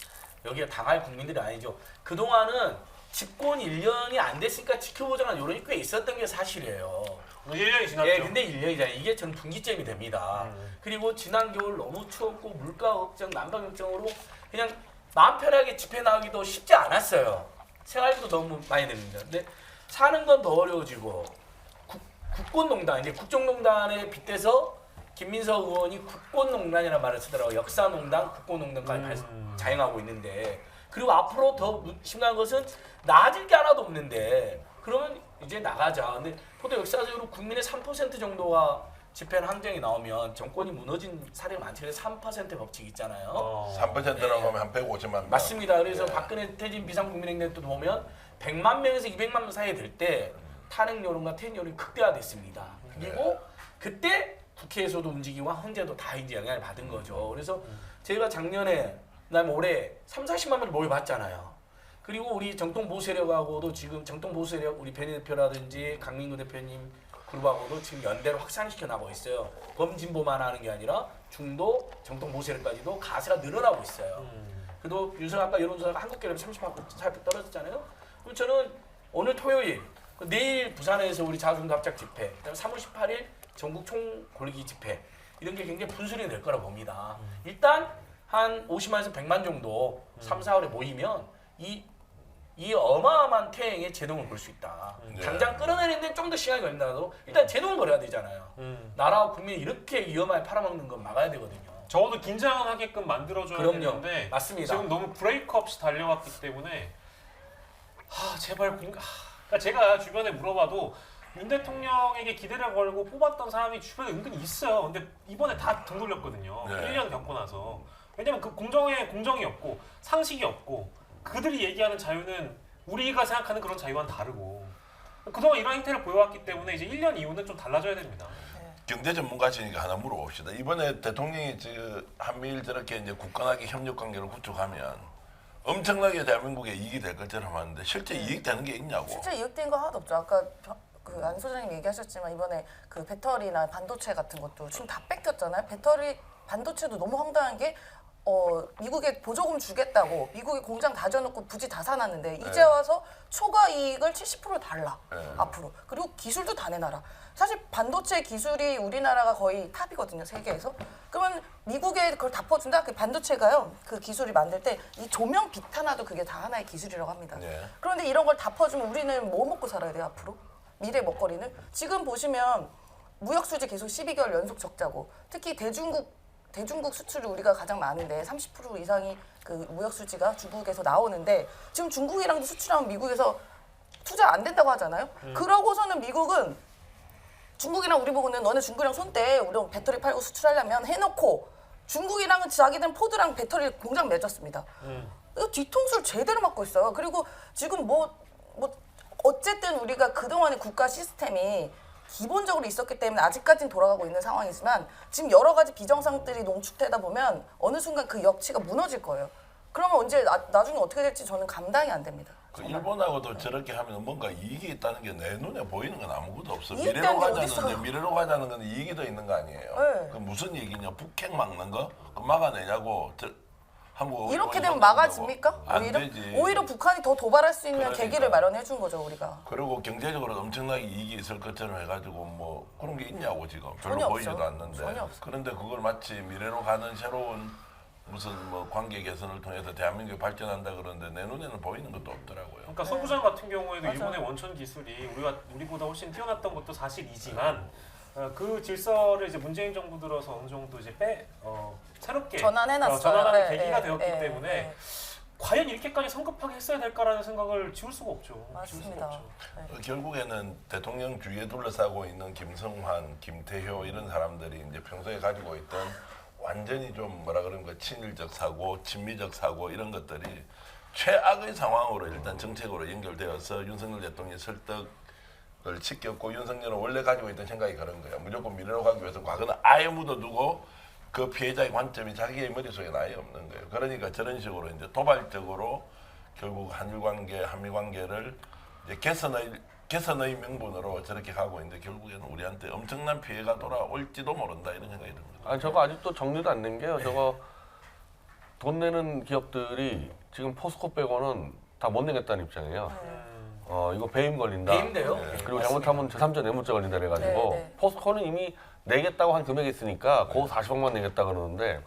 여기에 당할 국민들이 아니죠. 그동안은 집권 1년이 안 됐으니까 지켜보자는 여론이 꽤 있었던 게 사실이에요. 1년이 지났죠. 예, 근데 1년이잖아요. 이게 전 분기점이 됩니다. 그리고 지난 겨울 너무 추웠고 물가 걱정, 난방 걱정으로 그냥 마음 편하게 집회 나가기도 쉽지 않았어요. 생활비도 너무 많이 듭니다. 근데 사는 건 더 어려워지고 국권농단, 이제 국정농단에 빗대서 김민석 의원이 국권농단이라는 말을 쓰더라고요. 역사농단, 국권농단까지 자행하고 있는데 그리고 앞으로 더 심각한 것은 나아질 게 하나도 없는데 그러면 이제 나가자. 근데 보통 역사적으로 국민의 3% 정도가 집회나 항쟁이 나오면 정권이 무너진 사례가 많죠. 그래서 3% 법칙 있잖아요. 3%라고 하면 한 150만 명. 맞습니다. 그래서 예. 박근혜 퇴진 비상국민행동 때 보면 100만 명에서 200만 명 사이에 될 때 탄핵 여론과 퇴진 여론이 극대화됐습니다. 그리고 그때 국회에서도 움직이고 헌재도 다 이제 영향을 받은 거죠. 그래서 저희가 작년에 그다음에 올해 30, 40만 명을 모여봤잖아요. 그리고 우리 정통 보수 세력하고도 지금 정통 보수 세력 우리 변희 대표라든지 강민구 대표님 그룹하고도 지금 연대를 확산시켜 나가고 있어요. 범진보만 하는 게 아니라 중도 정통 보수 세력까지도 가세가 늘어나고 있어요. 그래도 윤석 아까 여론조사가 한국갤럽이 30% 떨어졌잖아요. 그럼 저는 오늘 토요일, 내일 부산에서 우리 자중도 합작 집회, 그다음에 3월 18일 전국 총궐기 집회 이런 게 굉장히 분수령이 될 거라 봅니다. 일단 한 50만에서 100만 정도 3, 4월에 모이면 이 어마어마한 태행의 제동을 걸 수 있다. 네. 당장 끌어내는 데는 좀 더 시간이 걸린다도 일단 제동을 걸어야 되잖아요. 나라와 국민이 이렇게 위험하게 팔아먹는 건 막아야 되거든요. 적어도 긴장하게끔 만들어줘야 그럼요. 되는데 맞습니다. 지금 너무 브레이크 없이 달려왔기 때문에 제발 그러니까 제가 주변에 물어봐도 윤 대통령에게 기대를 걸고 뽑았던 사람이 주변에 은근히 있어요. 근데 이번에 다 등 돌렸거든요. 네. 1년 겪고 나서. 왜냐면 그 공정이 없고 상식이 없고 그들이 얘기하는 자유는 우리가 생각하는 그런 자유와는 다르고 그동안 이런 행태를 보여왔기 때문에 이제 1년 이후는 좀 달라져야 됩니다. 경제 전문가시니까 하나 물어봅시다. 이번에 대통령이 한미일 저렇게 이제 굳건하게 협력 관계를 구축하면 엄청나게 대한민국에 이익이 될 것처럼 하는데 실제 이익되는 게 있냐고. 실제 이익된 거 하나도 없죠. 아까 그 안 소장님 얘기하셨지만 이번에 그 배터리나 반도체 같은 것도 지금 다 뺏겼잖아요. 반도체도 너무 황당한 게 미국에 보조금 주겠다고 미국에 공장 다져놓고 부지 다 사놨는데 이제 와서 초과 이익을 70% 달라 앞으로. 그리고 기술도 다 내놔라. 사실 반도체 기술이 우리나라가 거의 탑이거든요, 세계에서. 그러면 미국에 그걸 다 퍼준다? 그 반도체가요, 그 기술이 만들 때 이 조명 빛 하나도 그게 다 하나의 기술이라고 합니다. 네. 그런데 이런 걸 다 퍼주면 우리는 뭐 먹고 살아야 돼요, 앞으로? 미래 먹거리는? 지금 보시면 무역 수지 계속 12개월 연속 적자고 특히 대중국 수출이 우리가 가장 많은데 30% 이상이 그 무역 수지가 중국에서 나오는데 지금 중국이랑도 수출하면 미국에서 투자 안 된다고 하잖아요. 그러고서는 미국은 중국이랑 우리 보고는 너네 중국이랑 손 떼. 우리 배터리 팔고 수출하려면 해놓고 중국이랑은 자기들은 포드랑 배터리 공장 맺었습니다. 이거 뒤통수를 제대로 맞고 있어요. 그리고 지금 어쨌든 우리가 그동안의 국가 시스템이 기본적으로 있었기 때문에 아직까지는 돌아가고 있는 상황이지만 지금 여러 가지 비정상들이 농축되다 보면 어느 순간 그 역치가 무너질 거예요. 그러면 언제 나중에 어떻게 될지 저는 감당이 안 됩니다. 그 일본하고도 저렇게 하면 뭔가 이익이 있다는 게 내 눈에 보이는 건 아무것도 없어. 이익 미래로 때문에 어디 가자는데 있어요? 미래로 가자는 건 이익이 더 있는 거 아니에요? 네. 그 무슨 얘기냐? 북핵 막는 거? 그 막아내냐고? 한국 이렇게 되면 막아집니까? 안 오히려? 되지. 오히려 북한이 더 도발할 수 있는 그러니까. 계기를 마련해 준 거죠, 우리가. 그리고 경제적으로 엄청나게 이익이 있을 것처럼 해가지고 뭐 그런 게 있냐고 지금 별로 전혀 보이지도 없죠. 않는데. 전혀 없어. 그런데 그걸 마치 미래로 가는 새로운 무슨 뭐 관계 개선을 통해서 대한민국이 발전한다 그러는데 내 눈에는 보이는 것도 없더라고요. 그러니까 선구장 같은 경우에도 맞아요. 일본의 원천 기술이 우리보다 훨씬 뛰어났던 것도 사실이지만 그 질서를 이제 문재인 정부 들어서 어느 정도 이제 새롭게 전환해놨어요. 전환하는 네, 계기가 네, 되었기 네, 때문에 네. 과연 이렇게까지 성급하게 했어야 될까라는 생각을 지울 수가 없죠. 지울 수가 맞습니다. 없죠. 네. 결국에는 대통령 주위에 둘러싸고 있는 김성환, 김태효 이런 사람들이 이제 평소에 가지고 있던 완전히 좀 뭐라 그런가 친일적 사고, 친미적 사고 이런 것들이 최악의 상황으로 일단 정책으로 연결되어서 윤석열 대통령이 설득을 시켰고 윤석열은 원래 가지고 있던 생각이 그런 거야. 무조건 미래로 가기 위해서 과거는 아예 묻어두고 그 피해자의 관점이 자기의 머릿속에 아예 없는 거예요. 그러니까 저런 식으로 이제 도발적으로 결국 한일 관계, 한미 관계를 이제 개선의 명분으로 저렇게 가고 있는데 결국에는 우리한테 엄청난 피해가 돌아올지도 모른다 이런 생각이 듭니다. 아니 저거 아직도 정리도 안 된 게요. 저거 돈 내는 기업들이 지금 포스코 빼고는 다 못 내겠다는 입장이에요. 이거 배임 걸린다. 배임돼요? 그리고 잘못하면 제3자 뇌물죄 걸린다 그래가지고 네, 네. 포스코는 이미 내겠다고 한 금액이 있으니까 그 40억만 내겠다 그러는데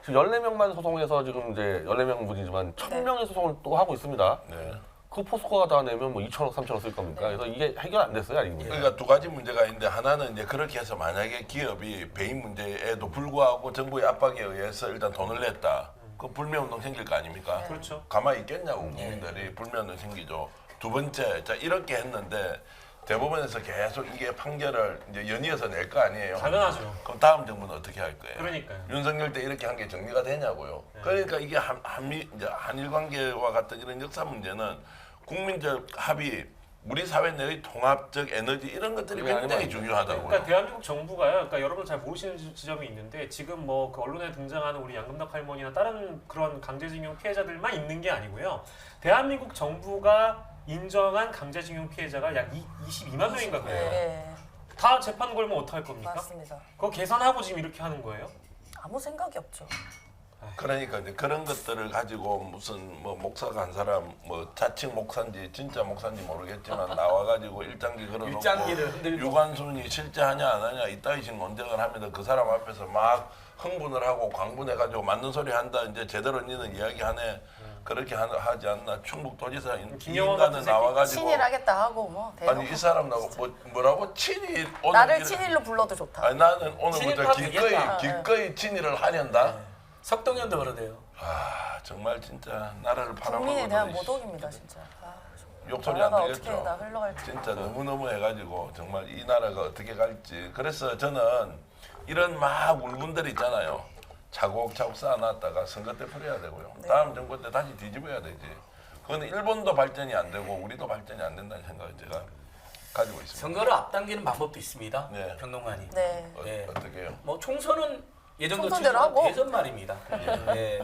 지금 14명만 소송해서 지금 이제 14명 분이지만 1000명의 소송을 또 하고 있습니다. 네. 그 포스코가 다 내면 뭐 2천억, 3천억 쓸 겁니까? 그래서 이게 해결 안 됐어요, 아직. 그러니까 두 가지 문제가 있는데 하나는 이제 그렇게 해서 만약에 기업이 배임 문제에도 불구하고 정부의 압박에 의해서 일단 돈을 냈다. 그 불매운동 생길 거 아닙니까? 그렇죠. 가만히 있겠냐고 국민들이 불매운동 생기죠. 두 번째, 자 이렇게 했는데 대법원에서 계속 이게 판결을 이제 연이어서 낼 거 아니에요. 당연하죠. 그럼 다음 정부는 어떻게 할 거예요? 그러니까요. 윤석열 때 이렇게 한 게 정리가 되냐고요. 그러니까 이게 이제 한일 관계와 같은 이런 역사 문제는 국민적 합의, 우리 사회 내의 통합적 에너지 이런 것들이 굉장히 중요하다고요. 그러니까 대한민국 정부가요. 그러니까 여러분 잘 모르시는 지점이 있는데 지금 뭐 그 언론에 등장하는 우리 양금덕 할머니나 다른 그런 강제징용 피해자들만 있는 게 아니고요. 대한민국 정부가 인정한 강제징용 피해자가 약 22만 명인가 그래요. 네, 다 재판 걸면 어떡할 겁니까? 맞습니다. 그거 계산하고 지금 이렇게 하는 거예요? 아무 생각이 없죠. 그러니까 이제 그런 것들을 가지고 무슨 뭐 목사가 한 사람 뭐 자칭 목사인지 진짜 목사인지 모르겠지만 나와가지고 일장기 걸어놓고 일장기를 흔들고. 유관순이 실제 하냐 안 하냐 이따위식 논쟁을 하면서 그 사람 앞에서 막 흥분을 하고 광분해가지고 맞는 소리 한다 이제 제대로 니는 이야기하네 그렇게 하지 않나 충북도지사 이 김영환 같은 인간은 새끼 나와가지고 친일하겠다 하고 뭐 대놓고. 아니 이 사람 뭐라고 친일 오늘 나를 이래- 친일로 불러도 좋다. 아니 나는 오늘부터 친일파 되겠다. 기꺼이 친일을 하련다. 석동현도 그러대요. 아 정말 진짜 나라를 국민에 대한 팔아먹어도 모독입니다, 진짜. 욕소리 안 나라가 어떻게 들렸죠. 다 흘러갈지. 진짜 너무너무 해가지고 정말 이 나라가 어떻게 갈지. 그래서 저는 이런 막 울분들 있잖아요. 차곡차곡 쌓아놨다가 선거 때 풀어야 되고요. 다음 정부 때 다시 뒤집어야 되지. 그건 일본도 발전이 안 되고 우리도 발전이 안 된다는 생각을 제가 가지고 있습니다. 선거를 앞당기는 방법도 있습니다. 네. 평론가님. 네. 네. 어떻게 해요? 뭐 총선은 예전도 총선대로 치지만 하고. 대선 말입니다. 네.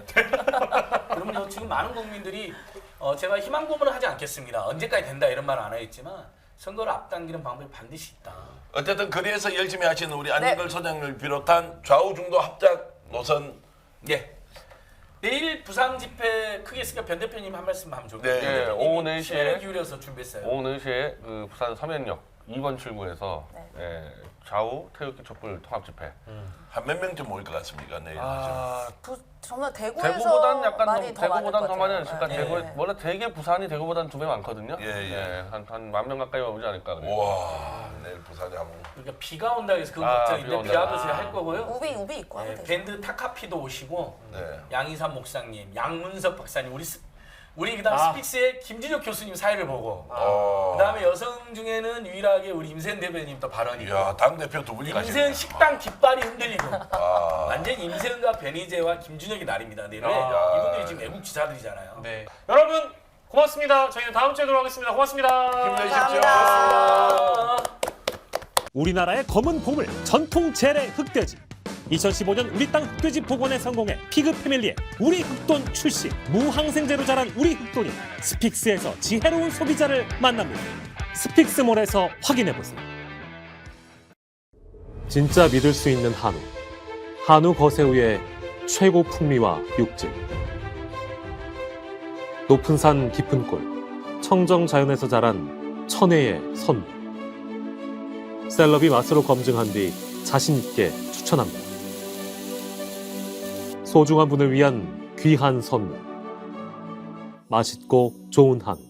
그럼요. 지금 많은 국민들이 제가 희망 고문을 하지 않겠습니다. 언제까지 된다 이런 말은 안 하겠지만 선거를 앞당기는 방법이 반드시 있다. 어쨌든 거리에서 열심히 하시는 우리 안진걸 소장을 비롯한 좌우 중도 합작 노선 예. 내일 부산 집회 크게 있으니까 변 대표님 한 말씀 하면 좋겠네요. 네, 네, 오후 이미 4시에 시간을 기울여서 준비했어요. 오후 4시에 그 부산 서면역 2번 출구에서 좌우 태극기 촛불 통합 집회. 한 몇 명쯤 모일 것 같습니까? 내일 정말 대구에서 대구보단 약간 많이 더 많을 대구보단 것 더 많이 같아요. 않을까? 네. 대구 원래 되게 부산이 대구보단 2배 많거든요. 예. 한 10,000명 가까이 오지 않을까 그래요. 우와 내일 부산에 한번 그러니까 비가 온다 해서 그건 비가 걱정인데 온다. 비와도 제가 할 거고요. 우비 입고 하면 네, 되죠. 밴드 타카피도 오시고 네. 양희삼 목사님, 양문석 박사님, 우리 그다음 아. 스픽스의 김진혁 교수님 사회를 보고 그다음에 여성 중에는 유일하게 우리 임세은 대변인 또 발언이 있고 이야 당 대표 두 분이 가시네. 임세은 식당 깃발이 흔들리고 아. 완전 임세은과 변희재와 김준혁이 날입니다. 내일 야. 이분들이 지금 외국 지사들이잖아요. 네. 여러분 고맙습니다. 저희는 다음 주에 돌아오겠습니다. 고맙습니다. 힘내십시오. 우리나라의 검은 보물 전통 재래 흑돼지 2015년 우리 땅 흑돼지 복원에 성공해 피그 패밀리의 우리 흑돈 출시 무항생제로 자란 우리 흑돈이 스픽스에서 지혜로운 소비자를 만납니다. 스픽스몰에서 확인해보세요. 진짜 믿을 수 있는 한우 거세우의 최고 풍미와 육질 높은 산 깊은 골 청정 자연에서 자란 천혜의 선물 셀럽이 맛으로 검증한 뒤 자신 있게 추천합니다. 소중한 분을 위한 귀한 선물 맛있고 좋은 한우